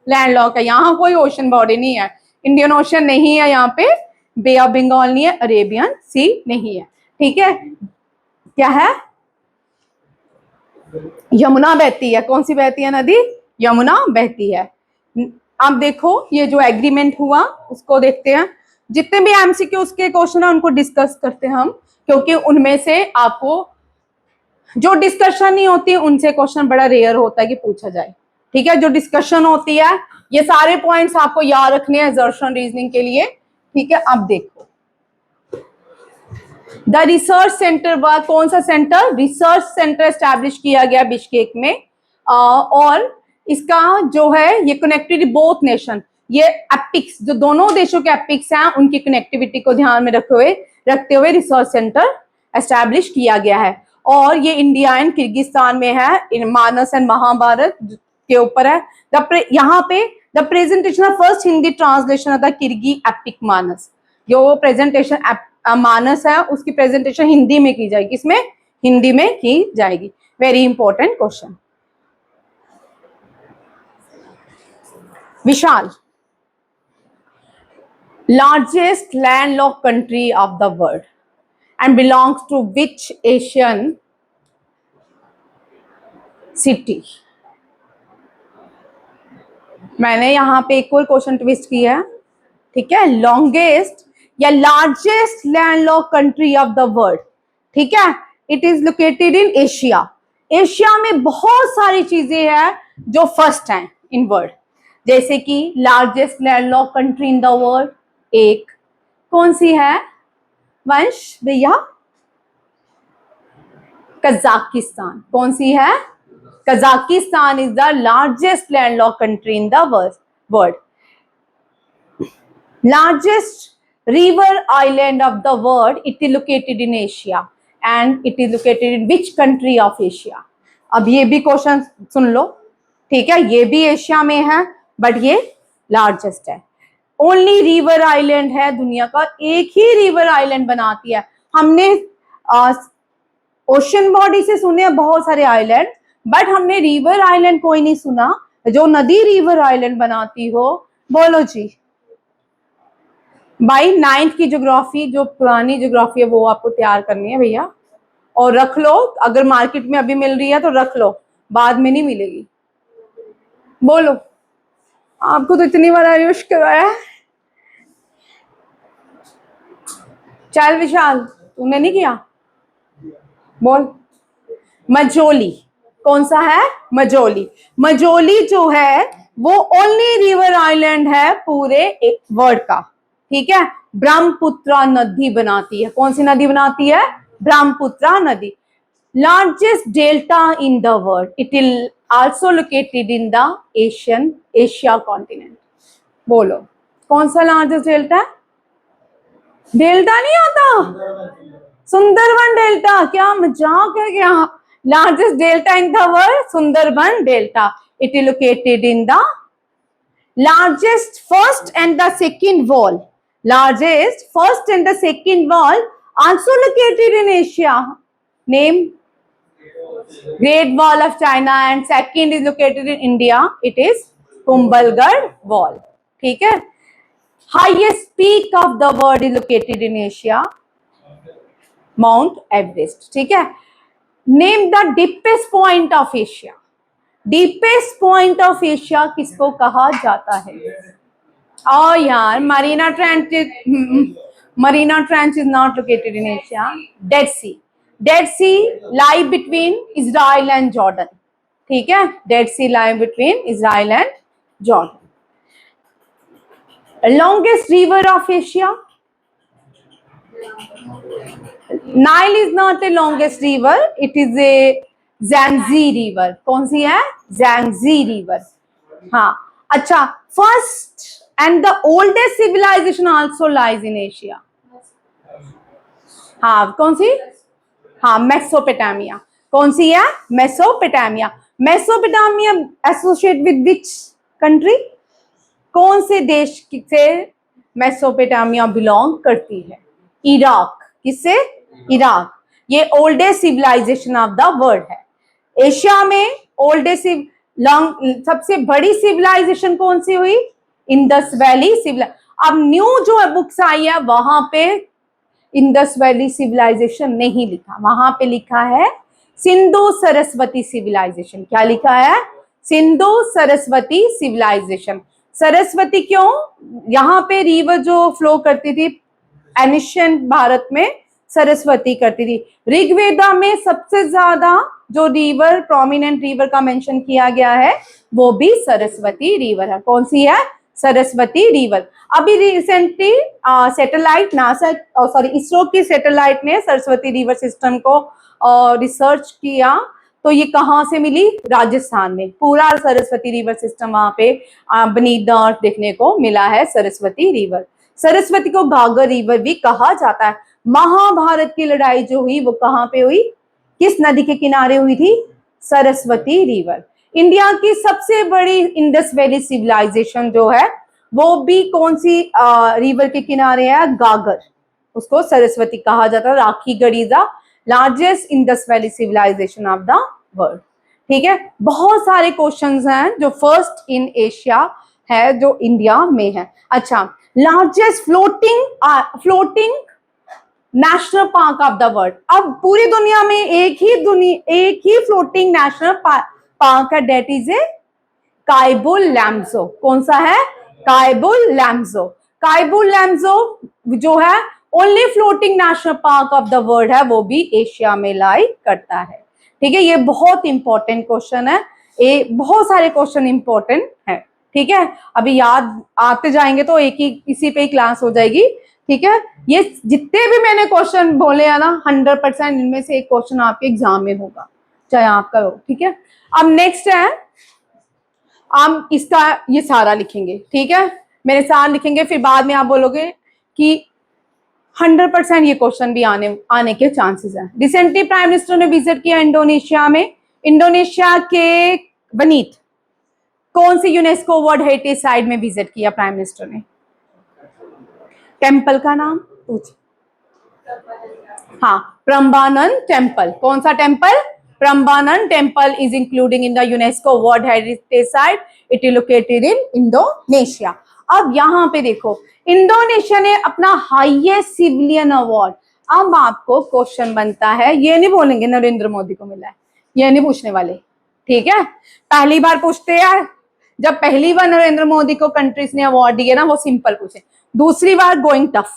[SPEAKER 1] लैंडलॉक है। यहाँ कोई ओशन बॉडी नहीं है, इंडियन ओशन नहीं है, यहाँ पे बे ऑफ बंगाल नहीं है, अरेबियन सी नहीं है। ठीक है, क्या है? यमुना बहती है। कौन सी बहती है नदी? यमुना बहती है। अब देखो ये जो एग्रीमेंट हुआ उसको देखते हैं। जितने भी एमसीक्यू उसके क्वेश्चन है उनको डिस्कस करते हैं हम। क्योंकि उनमें से आपको जो डिस्कशन नहीं होती उनसे क्वेश्चन बड़ा रेयर होता है कि पूछा जाए। ठीक है, जो डिस्कशन होती है ये सारे पॉइंट्स आपको याद रखने हैं असर्शन रीजनिंग के लिए। ठीक है, अब देखो द रिसर्च सेंटर व कौन सा सेंटर, रिसर्च सेंटर एस्टैब्लिश किया गया बिश्केक में, और इसका जो है ये कनेक्टेड बोथ नेशन, ये एपिक्स जो दोनों देशों के एपिक्स हैं उनकी कनेक्टिविटी को ध्यान में रखते हुए रिसर्च सेंटर एस्टैब्लिश किया गया है। और ये इंडिया एंड किर्गिस्तान में है, मानस एंड महाभारत के ऊपर है। यहाँ पे the presentation of first Hindi translation of the Kyrgyz epic Manas, जो प्रेजेंटेशन मानस है उसकी प्रेजेंटेशन हिंदी में की जाएगी, इसमें हिंदी में की जाएगी। Very important question. Vishal, largest landlocked country of the world and belongs to which Asian city? मैंने यहां पे एक और क्वेश्चन ट्विस्ट किया है। ठीक है, लॉन्गेस्ट या largest landlocked country of the world. ठीक है, it is located in Asia. Asia में बहुत सारी चीजें हैं जो फर्स्ट हैं इन वर्ल्ड, जैसे कि largest landlocked country in the world एक कौन सी है वंश भैया? कजाकिस्तान। कौन सी है? Kazakhstan is the largest landlocked country in the world. Largest river island of the world, it is located in Asia and it is located in which country of Asia? अब ये भी क्वेश्चन सुन लो। ठीक है, ये भी एशिया में है but ये लार्जेस्ट है। ओनली रिवर आइलैंड है दुनिया का, एक ही रिवर आइलैंड बनाती है। हमने ओशन बॉडी से सुने बहुत सारे आइलैंड, बट हमने रिवर आइलैंड कोई नहीं सुना। जो नदी रिवर आइलैंड बनाती हो, बोलो जी भाई। 9th की ज्योग्राफी, जो पुरानी ज्योग्राफी है वो आपको तैयार करनी है भैया, और रख लो। अगर मार्केट में अभी मिल रही है तो रख लो, बाद में नहीं मिलेगी। बोलो, आपको तो इतनी बार आयुष करवाया। चल विशाल, तूने नहीं किया? बोल। मजोली, कौन सा है? मजोली। मजोली जो है वो ओनली रिवर आइलैंड है पूरे वर्ल्ड का। ठीक है, ब्रह्मपुत्र नदी बनाती है। कौन सी नदी बनाती है? ब्रह्मपुत्र नदी। Largest delta in the world, it is also located in the Asia continent. बोलो, कौन सा लार्जेस्ट डेल्टा है? डेल्टा नहीं आता? सुंदरबन डेल्टा। क्या मजाक है क्या? Largest delta in the world, Sundarban delta. It is located in the largest first and the second wall. Largest first and the second wall also located in Asia. Name? Great Wall of China, and second is located in India. It is Kumbhalgarh Wall. ठीक है, highest peak of the world is located in Asia, Mount Everest. ठीक है, name the deepest point of Asia. Deepest point of Asia किसको कहा जाता है? और यार, Mariana trench is not located in Asia. Dead Sea, Dead Sea lie between Israel and Jordan. ठीक है, Dead Sea lie between Israel and Jordan. Longest river of Asia, Nile is not a longest river, it is a Yangtze river. कौन सी है? Yangtze river. हाँ, अच्छा, first and the oldest civilization also lies in Asia. हाँ, कौन सी? हाँ, Mesopotamia. कौन सी है? Mesopotamia. Mesopotamia associate with which country? कौन से देश से मेसोपोटामिया बिलोंग करती है? इराक। किससे? इराक। ये oldest civilisation of the world है। एशिया में ओल्डेस्ट सबसे बड़ी सिविलाइजेशन कौन सी हुई? Indus valley civilisation. अब न्यू जो बुक्स आई है वहां पे इंडस वैली सिविलाइजेशन नहीं लिखा, वहां पे लिखा है सिंधु सरस्वती सिविलाइजेशन। क्या लिखा है? सिंधु सरस्वती सिविलाइजेशन। सरस्वती क्यों? यहाँ पे रिवर जो फ्लो करती थी एनिशियंट भारत में, सरस्वती करती थी। ऋग्वेदा में सबसे ज्यादा जो रिवर, प्रोमिनेंट रिवर का मेंशन किया गया है वो भी सरस्वती रिवर है। कौन सी है? सरस्वती रिवर। अभी recently satellite NASA, sorry ISRO की सैटेलाइट ने सरस्वती रिवर सिस्टम को रिसर्च किया, तो ये कहाँ से मिली? राजस्थान में। पूरा सरस्वती रिवर सिस्टम वहां पे बीनीथ द अर्थ देखने को मिला है, सरस्वती रिवर। सरस्वती को घाघर रिवर भी कहा जाता है। महाभारत की लड़ाई जो हुई वो कहाँ पे हुई? किस नदी के किनारे हुई थी? सरस्वती रिवर। इंडिया की सबसे बड़ी इंडस वैली सिविलाइजेशन जो है वो भी कौन सी रिवर के किनारे है? घाघर। उसको सरस्वती कहा जाता है। Rakhigarhi is the largest Indus valley civilisation of the world. ठीक है, बहुत सारे क्वेश्चंस हैं जो फर्स्ट इन एशिया है जो इंडिया में है। अच्छा, largest floating national park of the world. अब पूरी दुनिया में एक ही फ्लोटिंग नेशनल पार्क है, डेट इज ए कायबुल लैम्जो। कौन सा है? कायबुल लैम्जो। कायबुल लैम्जो जो है only floating national park of the world है, वो भी एशिया में लाई करता है। ठीक है, ये बहुत इंपॉर्टेंट क्वेश्चन है, ये बहुत सारे क्वेश्चन इंपॉर्टेंट है। ठीक है, अभी याद आते जाएंगे तो एक ही इसी पे ही क्लास हो जाएगी। ठीक है, ये जितने भी मैंने क्वेश्चन बोले हैं ना, 100% इनमें से एक क्वेश्चन आपके एग्जाम में होगा, चाहे आप करो। ठीक है, अब नेक्स्ट है, हम इसका ये सारा लिखेंगे। ठीक है, मेरे साथ लिखेंगे, फिर बाद में आप बोलोगे कि 100% ये क्वेश्चन भी आने के चांसेस हैं। रिसेंटली प्राइम मिनिस्टर ने विजिट किया इंडोनेशिया में। इंडोनेशिया के बीनीथ कौन सी यूनेस्को वर्ल्ड हेरिटेज साइट में विजिट किया प्राइम मिनिस्टर ने? टेम्पल का नाम पूछ। हाँ, प्रम्बानन टेम्पल। कौन सा temple? Prambanan temple is including in the UNESCO world heritage site. It is located in Indonesia. अब यहाँ पे देखो, इंडोनेशिया ने अपना हाईएस्ट सिविलियन अवार्ड। अब आपको क्वेश्चन बनता है, ये नहीं बोलेंगे नरेंद्र मोदी को मिला है, ये नहीं पूछने वाले। ठीक है, पहली बार पूछते हैं, जब पहली बार नरेंद्र मोदी को कंट्रीज ने अवार्ड दिए ना, वो सिंपल पूछे। दूसरी बार गोइंग टफ,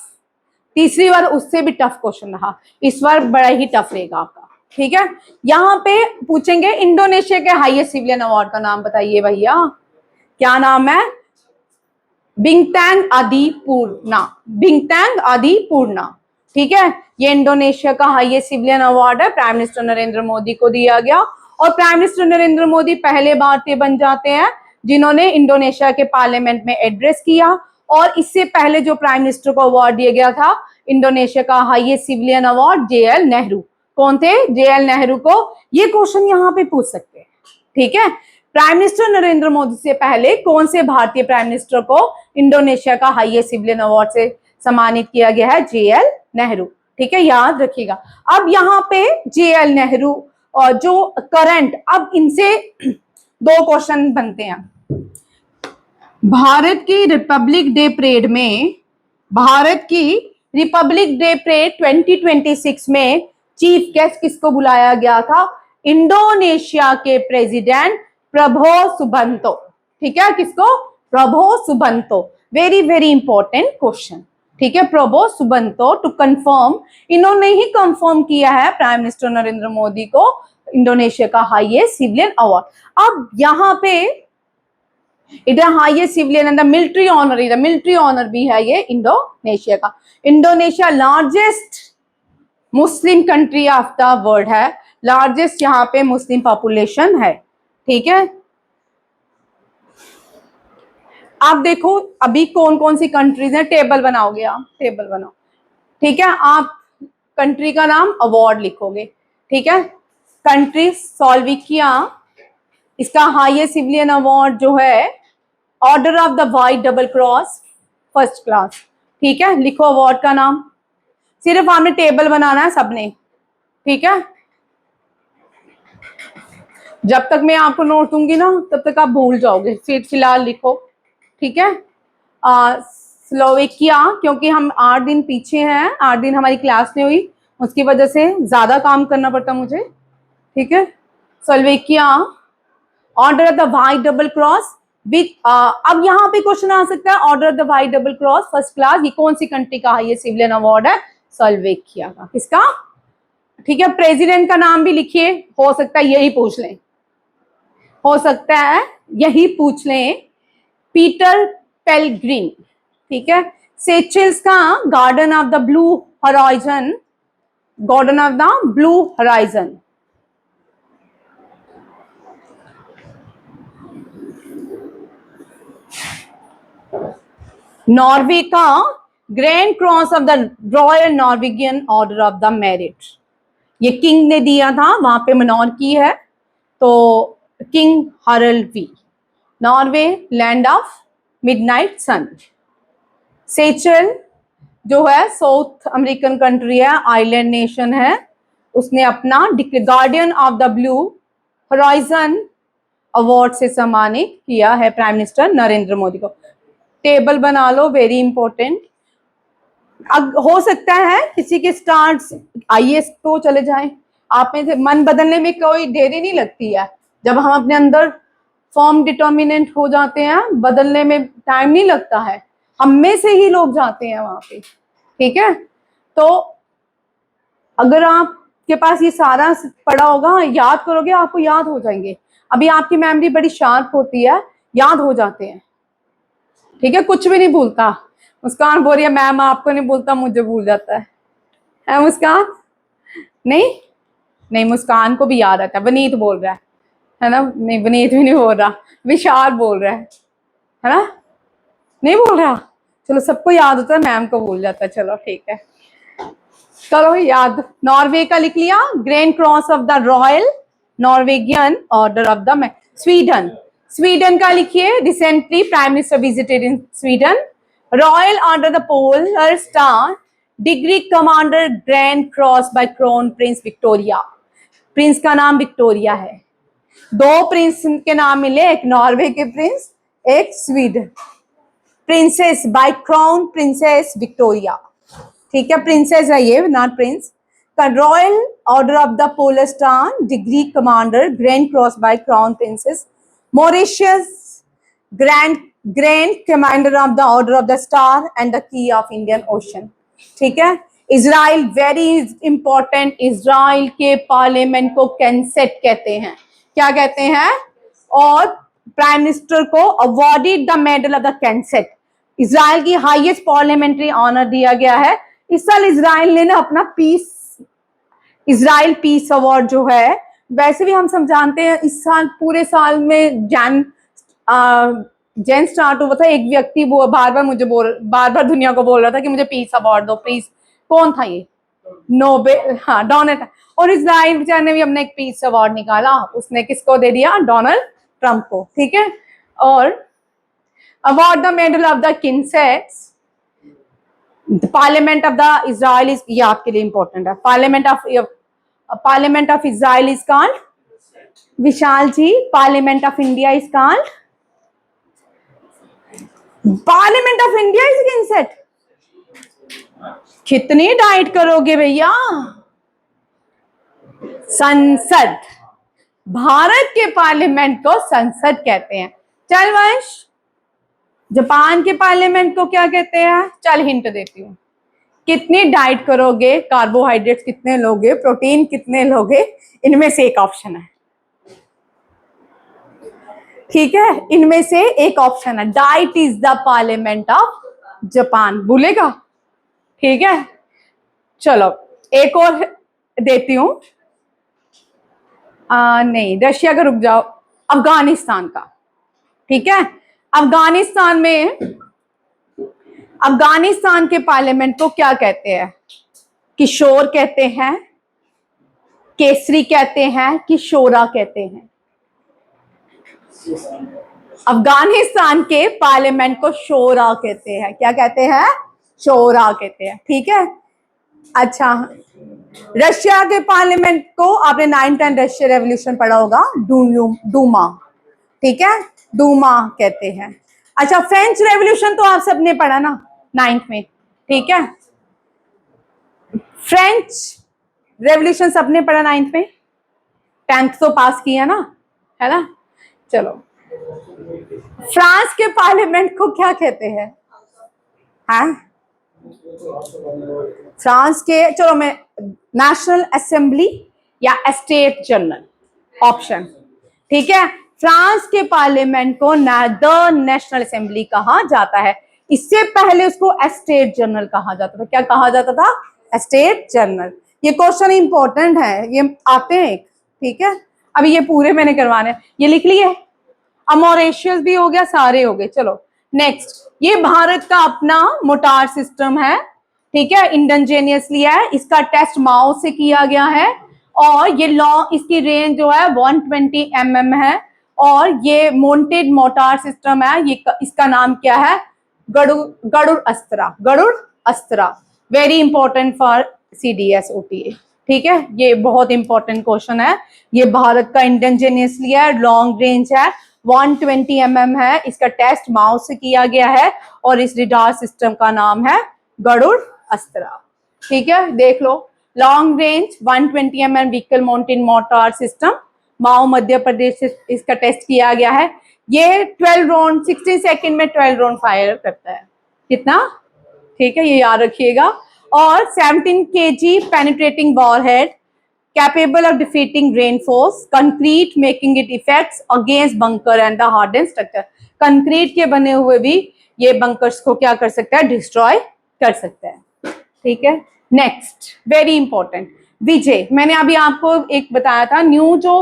[SPEAKER 1] तीसरी बार उससे भी टफ क्वेश्चन रहा, इस बार बड़ा ही टफ रहेगा आपका। ठीक है, यहाँ पे पूछेंगे इंडोनेशिया के हाईएस्ट सिविलियन अवार्ड का नाम बताइए भैया, क्या नाम है? बिंगटैंग आदिपूर्णा। बिंगटैंग आदिपूर्णा। ठीक है, ये इंडोनेशिया का हाईएस्ट सिविलियन अवार्ड है, प्राइम मिनिस्टर नरेंद्र मोदी को दिया गया। और प्राइम मिनिस्टर नरेंद्र मोदी पहले भारतीय बन जाते हैं जिन्होंने इंडोनेशिया के पार्लियामेंट में एड्रेस किया। और इससे पहले जो प्राइम मिनिस्टर को अवार्ड दिया गया था इंडोनेशिया का highest civilian award, JL Nehru. कौन थे? JL नेहरू को ये क्वेश्चन यहाँ पे पूछ सकते हैं। ठीक है, प्राइम मिनिस्टर नरेंद्र मोदी से पहले कौन से भारतीय प्राइम मिनिस्टर को इंडोनेशिया का हाईएस्ट सिविलियन अवार्ड से सम्मानित किया गया है? JL नेहरू। ठीक है, याद रखिएगा। अब यहाँ पे JL नेहरू और जो करंट, अब इनसे दो क्वेश्चन बनते हैं। भारत की रिपब्लिक डे परेड में, भारत की रिपब्लिक डे परेड 2026 में चीफ गेस्ट किसको बुलाया गया था? इंडोनेशिया के प्रेसिडेंट प्रबोवो सुबिanto। ठीक है, किसको? Prabowo Subianto. Very very important question. ठीक है, प्रबोवो सुबिanto टू कंफर्म, इन्होंने ही कंफर्म किया है प्राइम मिनिस्टर नरेंद्र मोदी को इंडोनेशिया का हाईएस्ट सिविलियन अवार्ड। अब यहाँ पे it highest civilian and the military honour भी है ये इंडोनेशिया का। Indonesia largest Muslim country of the world है, लार्जेस्ट यहाँ पे मुस्लिम पॉपुलेशन है। ठीक है, आप देखो अभी कौन कौन सी कंट्रीज हैं, टेबल बनाओगे आप, टेबल बनाओ। ठीक है, आप कंट्री का नाम, अवार्ड लिखोगे। ठीक है, कंट्री स्लोवाकिया, इसका हाईएस्ट सिविलियन अवार्ड जो है order of the white double cross first class. ठीक है, लिखो अवार्ड का नाम, सिर्फ आपने टेबल बनाना है सबने। ठीक है, जब तक मैं आपको नोट दूंगी ना तब तक आप भूल जाओगे, फिलहाल लिखो। ठीक है, स्लोवाकिया, क्योंकि हम 8 दिन पीछे हैं, 8 दिन हमारी क्लास नहीं हुई, उसकी वजह से ज्यादा काम करना पड़ता मुझे। ठीक है, Slovakia order of the white double cross with, अब यहाँ पे क्वेश्चन आ सकता है, order of the white double cross first class, ये कौन सी कंट्री का हाईएस्ट सिविलियन अवार्ड है? स्लोवेकिया का। किसका? ठीक है, प्रेसिडेंट का नाम भी लिखिए, हो सकता है यही पूछ लें, हो सकता है यही पूछ लें, पीटर पेलग्रिन। ठीक है, सेचेल्स का garden of the blue horizon, garden of the blue horizon. Norway का grand cross of the royal Norwegian order of the merit, ये किंग ने दिया था, वहां पे मोनार्की है, तो king Harald V. Norway land of midnight sun. Seychelles जो है साउथ अमेरिकन कंट्री है, आइलैंड नेशन है, उसने अपना guardian of the blue horizon award से सम्मानित किया है प्राइम मिनिस्टर नरेंद्र मोदी को। टेबल बना लो, वेरी इंपॉर्टेंट। अब हो सकता है किसी के स्टार्स आईएएस तो चले जाएं, आप में से मन बदलने में कोई देरी नहीं लगती है, जब हम अपने अंदर फॉर्म डिटर्मिनेंट हो जाते हैं बदलने में टाइम नहीं लगता है, हम में से ही लोग जाते हैं वहां पे। ठीक है, तो अगर आपके पास ये सारा पड़ा होगा, याद करोगे, आपको याद हो जाएंगे। अभी आपकी मेमोरी बड़ी शार्प होती है, याद हो जाते हैं। ठीक है, कुछ भी नहीं भूलता। मुस्कान बोल रही है मैम आपको नहीं भूलता, मुझे भूल जाता है मुस्कान? नहीं नहीं, मुस्कान को भी याद आता है। वनीत बोल रहा है ना? नहीं, वनीत भी नहीं बोल रहा, विशाल बोल रहा है ना? नहीं बोल रहा। चलो, सबको याद होता है, मैम को भूल जाता है। चलो ठीक है, करो याद। नॉर्वे का लिख लिया, grand cross of the royal Norwegian order of the. Sweden, Sweden का लिखिए, recently prime minister visited in Sweden. Royal order the polar star degree commander grand cross by crown Prince Victoria. Prince का नाम Victoria है। दो Prince के नाम मिले, एक नॉर्वे के प्रिंस, एक Sweden. Princess by crown princess Victoria. ठीक है, प्रिंसेस है ये, नॉट प्रिंस। का royal order of the polar star degree commander grand cross by crown princess Mauritius grand grand commander of the order of the star and the key of Indian Ocean. ठीक है, Israel very important, Israel के parliament को Knesset कहते हैं। क्या कहते हैं? और प्राइम मिनिस्टर को awarded the medal of the CanSat, Israel की हाईएस्ट पार्लियामेंट्री ऑनर दिया गया है। इस साल इजराइल ने ना अपना पीस, इजराइल पीस अवार्ड जो है, वैसे भी हम सब जानते हैं इस साल पूरे साल में जैन स्टार्ट हुआ था। एक व्यक्ति वो बार बार दुनिया को बोल रहा था कि मुझे पीस अवार्ड दो प्लीज। कौन था ये? नोबेल, हाँ, डोनाल्ड। और इजराइल बेचारे ने भी अपने एक पीस अवार्ड निकाला, उसने किसको दे दिया? डोनाल्ड ट्रंप को। ठीक है, और award the medal of the Knesset's parliament of the Israel is, ये आपके लिए इंपॉर्टेंट है। Parliament of Israel is called, Vishal ji, parliament of India is called, parliament of India is Knesset. कितनी डाइट करोगे भैया? संसद, भारत के पार्लियामेंट को संसद कहते हैं। चल वंश, जापान के पार्लियामेंट को क्या कहते हैं? चल हिंट देती हूँ, कितनी डाइट करोगे, कार्बोहाइड्रेट्स कितने लोगे, प्रोटीन कितने लोगे, इनमें से एक ऑप्शन है। ठीक है, इनमें से एक ऑप्शन है, diet is the parliament of Japan, भूलेगा? ठीक है, चलो एक और देती हूं। नहीं, रशिया का रुक जाओ, अफगानिस्तान का। ठीक है, अफगानिस्तान में, अफगानिस्तान के पार्लियामेंट को क्या कहते हैं? किशोर कहते हैं, केसरी कहते हैं, किशोरा कहते हैं। अफगानिस्तान के पार्लियामेंट को शोरा कहते हैं। क्या कहते हैं? शोरा कहते हैं। ठीक है, अच्छा, रशिया के पार्लियामेंट को आपने 9-10 रशिया रेवोल्यूशन पढ़ा होगा, डूमा। ठीक है, डूमा कहते हैं। अच्छा, फ्रेंच रेवोल्यूशन तो आप सबने पढ़ा ना 9th में। ठीक है, फ्रेंच रेवोल्यूशन सबने पढ़ा 9th में, 10th तो पास किया ना, है ना? चलो, फ्रांस के पार्लियामेंट को क्या कहते हैं? हाँ, फ्रांस के, चलो मैं, नेशनल असेंबली या स्टेट जनरल ऑप्शन, ठीक है। फ्रांस के पार्लियामेंट को द नेशनल असेंबली कहा जाता है। इससे पहले उसको स्टेट जनरल कहा जाता था। क्या कहा जाता था? State general. ये क्वेश्चन इंपॉर्टेंट है, ये आते हैं, ठीक है। अभी ये पूरे मैंने करवाने, ये लिख लिए। अब मॉरिशस भी हो गया, सारे हो गए। चलो नेक्स्ट, ये भारत का अपना मोटार सिस्टम है, ठीक है, इंडिजीनियसली है। इसका टेस्ट माओ से किया गया है और ये लॉन्ग, इसकी रेंज जो है 120 mm है और ये मोन्टेड मोटार सिस्टम है। ये इसका नाम क्या है? Garud Astra. Garud Astra, very important for CDS OTA, ठीक है। ये बहुत इंपॉर्टेंट क्वेश्चन है। ये भारत का इंडिजीनियसली है, लॉन्ग रेंज है, 120 mm है। इसका टेस्ट माओ से किया गया है और इस रिडार सिस्टम का नाम है गरुड़ अस्त्रा, ठीक है। देख लो, long range 120 mm vehicle mountain mortar system, Mhow Madhya Pradesh से इसका टेस्ट किया गया है। ये 12 राउंड 60 सेकंड में 12 राउंड फायर करता है। कितना? ठीक है, ये याद रखिएगा। और 17 kg penetrating warhead, capable of defeating reinforced concrete, making it effects against bunker and the hardened structure। Concrete के बने हुए भी ये बंकर्स को क्या कर सकता है? डिस्ट्रॉय कर सकता है, ठीक है। नेक्स्ट, वेरी इंपॉर्टेंट, विजय। मैंने अभी आपको एक बताया था, न्यू जो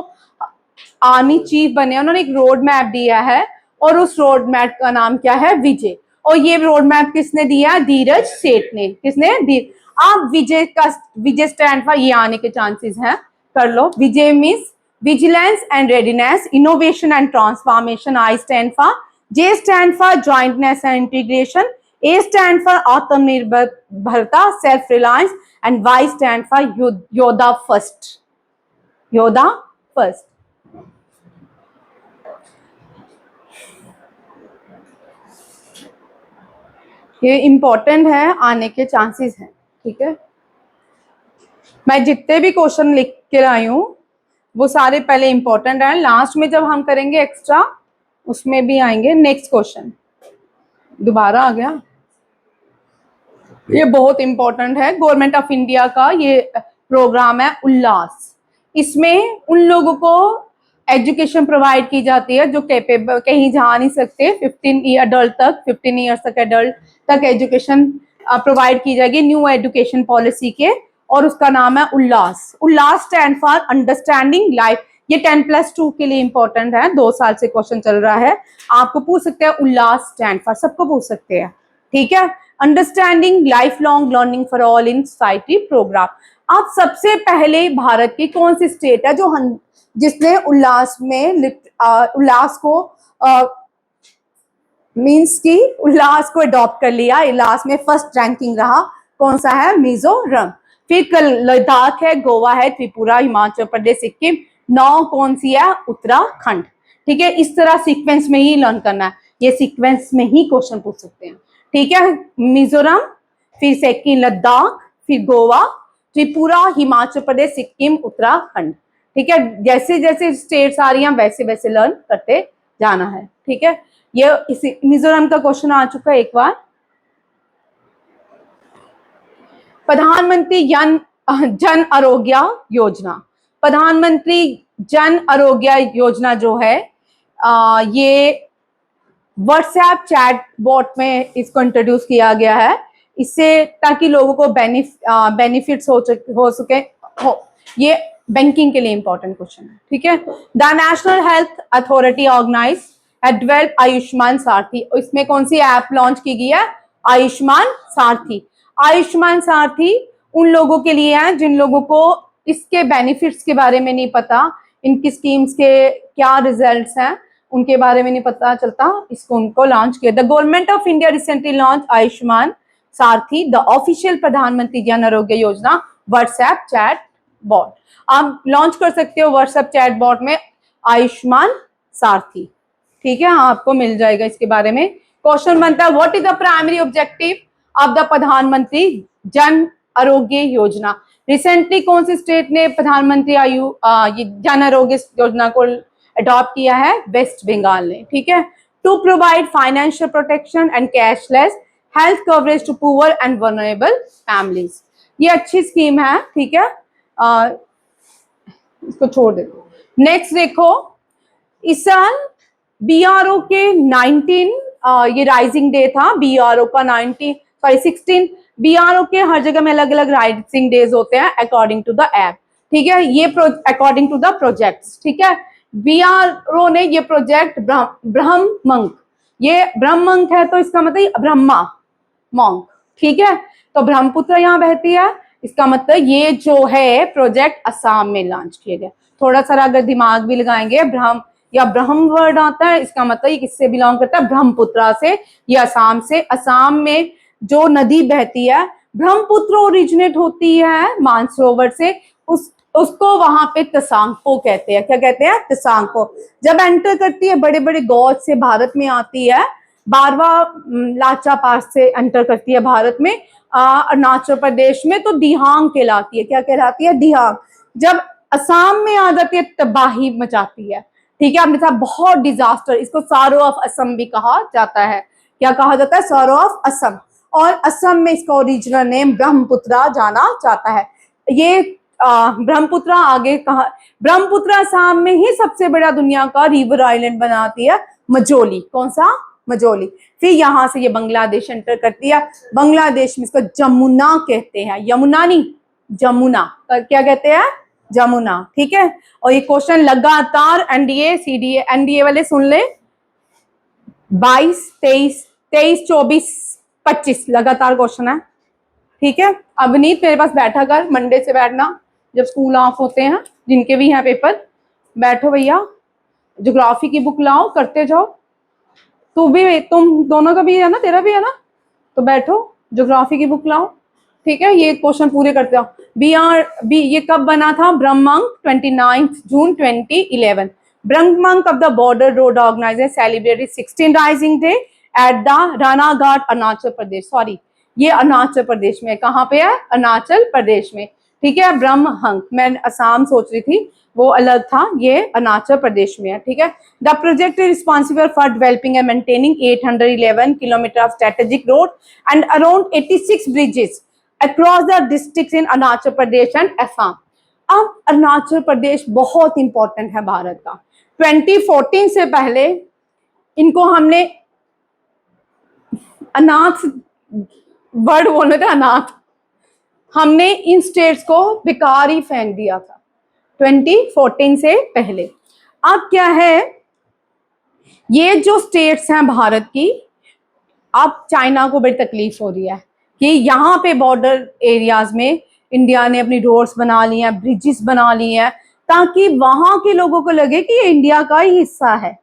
[SPEAKER 1] आर्मी चीफ बने उन्होंने एक रोड मैप दिया है और उस रोड मैप का नाम क्या है? विजय। और ये रोड मैप किसने दिया? धीरज सेठ ने। किसने? आप विजय का, विजय स्टैंड फॉर, ये आने के चांसेस हैं, कर लो। Vijay means vigilance and readiness, innovation and transformation. I stand for, J stand for jointness and integration, A stand for Atmanirbharta, self reliance, and Y stand for Yoddha first. Yoddha first. ये इंपॉर्टेंट है, आने के चांसेस हैं, ठीक है। मैं जितने भी क्वेश्चन लिख के लाई हूं वो सारे पहले इंपॉर्टेंट हैं, लास्ट में जब हम करेंगे एक्स्ट्रा उसमें भी आएंगे। नेक्स्ट क्वेश्चन दोबारा आ गया, ये बहुत इंपॉर्टेंट है। गवर्नमेंट ऑफ इंडिया का ये प्रोग्राम है उल्लास। इसमें उन लोगों को एजुकेशन प्रोवाइड की जाती है जो कैपेबल, कहीं जा नहीं सकते, 15 अडल्ट तक, 15 ईयर्स तक एडल्ट तक एजुकेशन प्रोवाइड की जाएगी न्यू एजुकेशन पॉलिसी के, और उसका नाम है उल्लास। उल्लास स्टैंड फॉर अंडरस्टैंडिंग लाइफ। ये 10+2 के लिए इंपॉर्टेंट है, 2 साल से क्वेश्चन चल रहा है। आपको पूछ सकते हैं उल्लास स्टैंड फॉर, सबको पूछ सकते हैं, ठीक है। Understanding life long learning for all in society programme. अब सबसे पहले भारत की कौन सी स्टेट है जो जिसने उल्लास में उल्लास को मींस की उल्लास को अडॉप्ट कर लिया? उल्लास में फर्स्ट रैंकिंग रहा, कौन सा है? मिजोरम। फिर लद्दाख है, गोवा है, त्रिपुरा, हिमाचल प्रदेश, सिक्किम। 9 कौन सी है? उत्तराखंड, ठीक है। इस तरह सीक्वेंस में ही लर्न करना है, ये सीक्वेंस में ही क्वेश्चन पूछ सकते हैं, ठीक है। मिजोरम, फिर सेकंड लद्दाख, फिर गोवा, त्रिपुरा, हिमाचल प्रदेश, सिक्किम, उत्तराखंड, ठीक है। जैसे जैसे स्टेट्स आ रही हैं वैसे वैसे लर्न करते जाना है, ठीक है। ये इसी मिजोरम का क्वेश्चन आ चुका है एक बार। प्रधानमंत्री जन आरोग्य योजना। प्रधानमंत्री जन आरोग्य योजना जो है ये व्हाट्सएप चैट बॉट में इसको इंट्रोड्यूस किया गया है, इससे ताकि लोगों को बेनिफिट्स हो सके हो। ये बैंकिंग के लिए इंपॉर्टेंट क्वेश्चन है, ठीक है। The national health authority organise develop Ayushman Sarathi. इसमें कौन सी ऐप लॉन्च की गई है? आयुष्मान सारथी। आयुष्मान सारथी उन लोगों के लिए है जिन लोगों को इसके बेनिफिट्स के बारे में नहीं पता, इनकी स्कीम्स के क्या रिजल्ट्स हैं उनके बारे में नहीं पता चलता, इसको उनको लॉन्च किया। The government of India recently launch Ayushman Sarathi, the official प्रधानमंत्री Jan Arogya Yojana WhatsApp chat bot. आप लॉन्च कर सकते हो व्हाट्सएप चैट बॉट में आयुष्मान सारथी, ठीक है। आपको मिल जाएगा इसके बारे में। क्वेश्चन बनता है, what is the primary objective of the प्रधानमंत्री जन आरोग्य योजना। रिसेंटली कौन सी स्टेट ने प्रधानमंत्री जन आरोग्य योजना को अडॉप्ट किया है? वेस्ट बंगाल ने, ठीक है। To provide financial protection and cashless health coverage to poor and vulnerable families. ये अच्छी स्कीम है, ठीक है, इसको छोड़ देते। नेक्स्ट देखो, इस साल बीआरओ के 19 ये राइजिंग डे था बीआरओ का, 16 बीआरओ के हर जगह में अलग अलग राइजिंग डेज होते हैं अकॉर्डिंग टू द ऐप, ठीक है, ये अकॉर्डिंग टू द प्रोजेक्ट्स, ठीक है। बीआरओ ने ये प्रोजेक्ट ब्रह्मंक, ये ब्रह्मंक है तो इसका मतलब ब्रह्मा मॉन्क, ठीक है, तो ब्रह्मपुत्र यहाँ बहती है, इसका मतलब ये जो है प्रोजेक्ट असम में लॉन्च किया गया। थोड़ा सा अगर दिमाग भी लगाएंगे, ब्रह्म या ब्रह्म वर्ड आता है, इसका मतलब ये किससे बिलोंग करता है, ब्रह्मपुत्र से, ये असम से। असम में जो नदी बहती है ब्रह्मपुत्र ओरिजिनेट होती है मानसरोवर से, उसको वहां पे तसांगपो कहते हैं। क्या कहते हैं, तसांगपो। जब एंटर करती है बड़े बड़े गौज से भारत में आती है, 12वां लाचा पास से एंटर करती है भारत में, अरुणाचल प्रदेश में, तो दिहांग कहलाती है। क्या कहलाती है, दिहांग। जब असम में आ जाती है तबाही मचाती है, ठीक है, आपने कहा बहुत डिजास्टर, इसको सारो ऑफ असम भी कहा जाता है। क्या कहा जाता है, सारो ऑफ असम। और असम में इसका ओरिजिनल नेम ब्रह्मपुत्रा जाना जाता है। ये ब्रह्मपुत्रा आगे कहा, ब्रह्मपुत्रा असम में ही सबसे बड़ा दुनिया का रिवर आइलैंड बनाती है मजोली। कौन सा, मजोली। फिर यहां से ये बांग्लादेश एंटर करती है, बांग्लादेश में इसको जमुना कहते हैं, यमुना नहीं, जमुना। क्या कहते हैं, जमुना, ठीक है। और ये क्वेश्चन लगातार एनडीए सीडीए एनडीए वाले सुन ले, 22 23 23 24 25 लगातार क्वेश्चन है, ठीक है। अवनीत मेरे पास बैठा कर, मंडे से बैठना, जब स्कूल ऑफ होते हैं, जिनके भी हैं पेपर, बैठो भैया, ज्योग्राफी की बुक लाओ, करते जाओ। तू भी, तुम दोनों का भी है ना, तेरा भी है ना, तो बैठो ज्योग्राफी की बुक लाओ, ठीक है। ये क्वेश्चन पूरे करते जाओ। बी ये कब बना था, Brahmank 29 June 2011। Brahmank of the border road organization celebrated 16 rising day at the Ranaghat Arunachal Pradesh. Sorry, ये अरुणाचल प्रदेश में, कहाँ पे है, अरुणाचल प्रदेश में, ठीक है। ब्रह्मंक, मैं असम सोच रही थी, वो अलग था, ये अरुणाचल प्रदेश में है, ठीक है। The project is responsible for developing and maintaining 811 kilometre of strategic road and around 86 bridges across the districts in Arunachal Pradesh and Assam. अब अरुणाचल प्रदेश बहुत इंपॉर्टेंट है भारत का। 2014 से पहले इनको हमने अनाथ वर्ड बोलने थे, अनाथ, हमने इन स्टेट्स को बेकार ही फेंक दिया था 2014 से पहले। अब क्या है, ये जो स्टेट्स हैं भारत की, अब चाइना को बड़ी तकलीफ हो रही है कि यहाँ पे बॉर्डर एरियाज में इंडिया ने अपनी रोड्स बना ली हैं, ब्रिजेस बना ली हैं, ताकि वहां के लोगों को लगे कि ये इंडिया का ही हिस्सा है।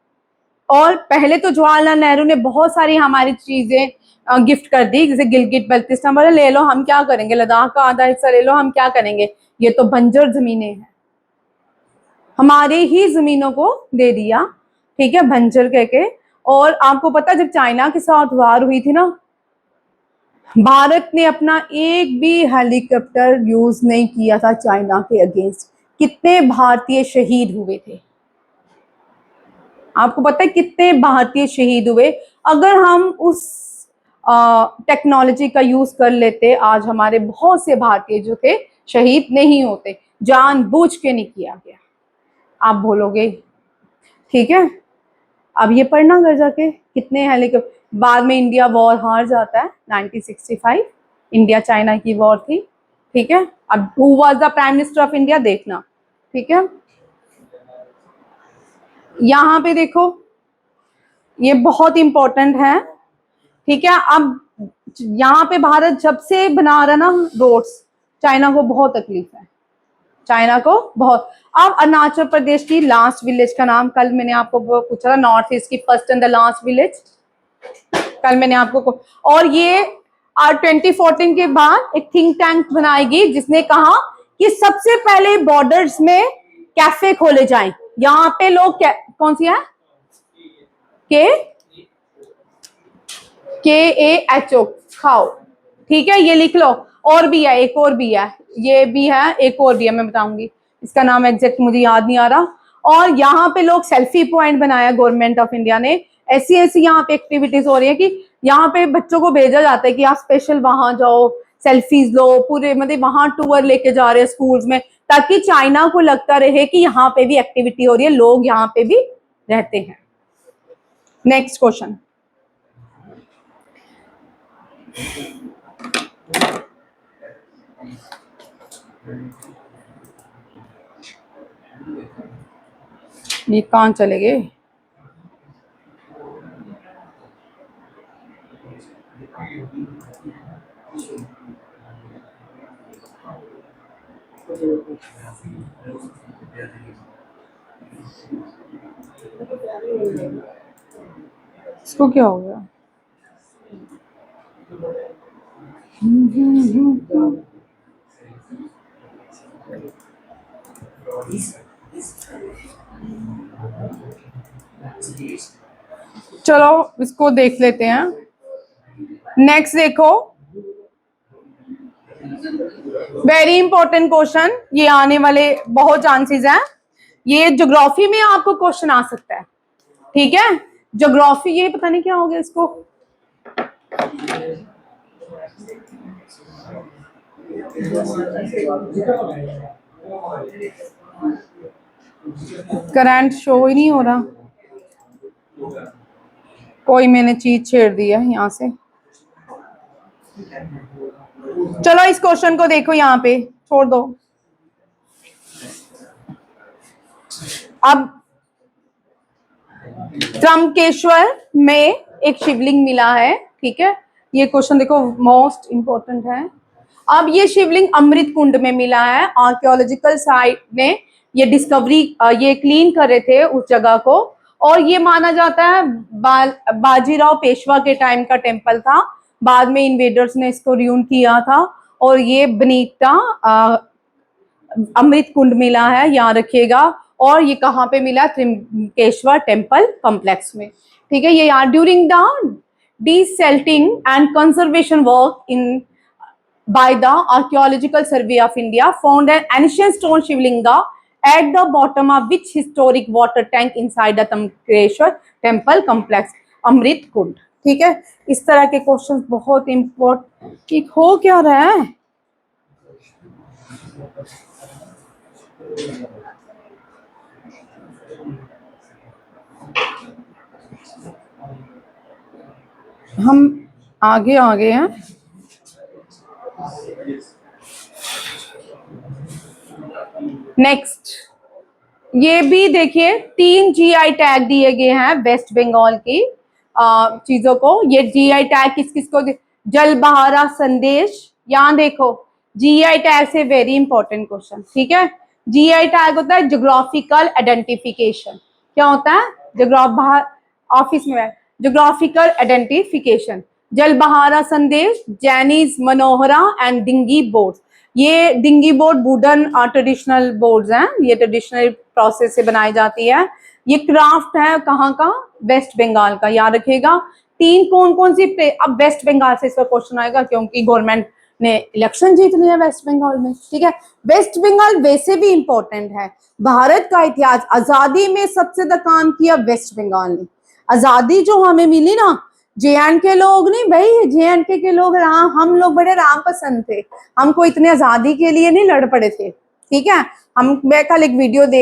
[SPEAKER 1] और पहले तो जवाहरलाल नेहरू ने बहुत सारी हमारी चीजें गिफ्ट कर दी, जैसे गिलगिट बल्तिस्तान, बोले ले लो, हम क्या करेंगे, लद्दाख का आधा हिस्सा ले लो, हम क्या करेंगे, ये तो बंजर जमीनें हैं, हमारे ही जमीनों को दे दिया, ठीक है, बंजर कह के। और आपको पता, जब चाइना के साथ वार हुई थी ना, भारत ने अपना एक भी हेलीकॉप्टर यूज नहीं किया था चाइना के अगेंस्ट। कितने भारतीय शहीद हुए थे, आपको पता है कितने भारतीय शहीद हुए। अगर हम उस टेक्नोलॉजी का यूज कर लेते, आज हमारे बहुत से भारतीय जो थे शहीद नहीं होते, जानबूझ के नहीं किया गया। आप बोलोगे ठीक है, अब ये पढ़ना घर जाके, कितने हेलीकॉप्टर। बाद में इंडिया वॉर हार जाता है 1965, इंडिया चाइना की वॉर थी, ठीक है। अब who was the prime minister of India देखना, ठीक है। यहाँ पे देखो, ये बहुत इंपॉर्टेंट है, ठीक है। अब यहाँ पे भारत जब से बना रहा ना रोड्स, चाइना को बहुत तकलीफ है, चाइना को बहुत। अब अरुणाचल प्रदेश की लास्ट विलेज का नाम, कल मैंने आपको पूछा था, नॉर्थ ईस्ट की first and the last village, कल मैंने आपको। और ये 2014 के बाद एक थिंक टैंक बनाएगी जिसने कहा कि सबसे पहले बॉर्डर्स में कैफे खोले जाएं। यहाँ पे लोग कौन सी है, KAHO, खाओ, ठीक है, ये लिख लो। और भी है, एक और भी है, ये भी है, एक और भी है, मैं बताऊंगी, इसका नाम एग्जैक्ट मुझे याद नहीं आ रहा। और यहाँ पे लोग सेल्फी पॉइंट बनाया गवर्नमेंट ऑफ इंडिया ने। ऐसी ऐसी यहाँ पे एक्टिविटीज हो रही है कि यहाँ पे बच्चों को भेजा जाता है कि आप स्पेशल वहां जाओ, सेल्फीज लो, पूरे मतलब वहां टूर लेके जा रहे हैं स्कूल्स में, ताकि चाइना को लगता रहे कि यहाँ पे भी एक्टिविटी हो रही है, लोग यहाँ पे भी रहते हैं। नेक्स्ट क्वेश्चन, ये कहाँ चले गए? इसको क्या हो गया? चलो इसको देख लेते हैं। नेक्स्ट देखो, वेरी इंपॉर्टेंट क्वेश्चन, ये आने वाले बहुत चांसेस हैं, ये ज्योग्राफी में आपको क्वेश्चन आ सकता है, ठीक है। ज्योग्राफी, ये पता नहीं क्या हो गया इसको, करंट शो ही नहीं हो रहा, कोई मैंने चीज छेड़ दी है यहाँ से। चलो इस क्वेश्चन को देखो, यहाँ पे छोड़ दो। अब त्र्यंबकेश्वर में एक शिवलिंग मिला है, ठीक है, ये क्वेश्चन देखो मोस्ट इंपॉर्टेंट है। अब ये शिवलिंग अमृत कुंड में मिला है, आर्कियोलॉजिकल साइट ने ये डिस्कवरी, ये क्लीन कर रहे थे उस जगह को, और ये माना जाता है बाजीराव पेशवा के टाइम का टेम्पल था, बाद में इन्वेडर्स ने इसको रियून किया था, और ये बनीता अमृत कुंड मिला है, यहाँ रखिएगा। और ये कहाँ पे मिला? त्र्यंबकेश्वर टेम्पल कॉम्प्लेक्स में, ठीक है। ये यहाँ during the desilting and conservation work in by the Archaeological Survey of India found an ancient stone Shivlinga at the bottom of which historic water tank inside the Trimbakeshwar temple complex, Amrit Kund, ठीक है। इस तरह के क्वेश्चन बहुत important. हो क्या रहा है? हम आगे आ गए हैं। नेक्स्ट, ये भी देखिए 3 जीआई टैग दिए गए हैं वेस्ट बंगाल की चीजों को। ये जीआई टैग किस किस को? जलबहारा संदेश, यहाँ देखो जीआई टैग से वेरी इंपॉर्टेंट क्वेश्चन, ठीक है। जीआई टैग होता है ज्योग्राफिकल आइडेंटिफिकेशन। क्या होता है? ऑफिस में ज्योग्राफिकल आइडेंटिफिकेशन। जलबहारा संदेश, जैनीज मनोहरा एंड डिंगी बोर्ड। ये dinghy boat wooden traditional boats हैं, ये ट्रेडिशनल प्रोसेस से बनाई जाती है। ये क्राफ्ट है कहाँ का? वेस्ट बंगाल का, याद रखिएगा। 3 कौन कौन सी अब वेस्ट बंगाल से इसका क्वेश्चन आएगा, क्योंकि गवर्नमेंट ने इलेक्शन जीत लिया वेस्ट बंगाल में, ठीक है। वेस्ट बंगाल वैसे भी इंपॉर्टेंट है, भारत का इतिहास, आजादी में सबसे ज्यादा काम किया वेस्ट बंगाल ने। आजादी जो हमें मिली ना, JNK के लोग नहीं भाई, JNK के लोग हम लोग बड़े राम पसंद थे, हमको इतने आजादी के लिए नहीं लड़ पड़े थे, ठीक है। मैं कल एक वीडियो देख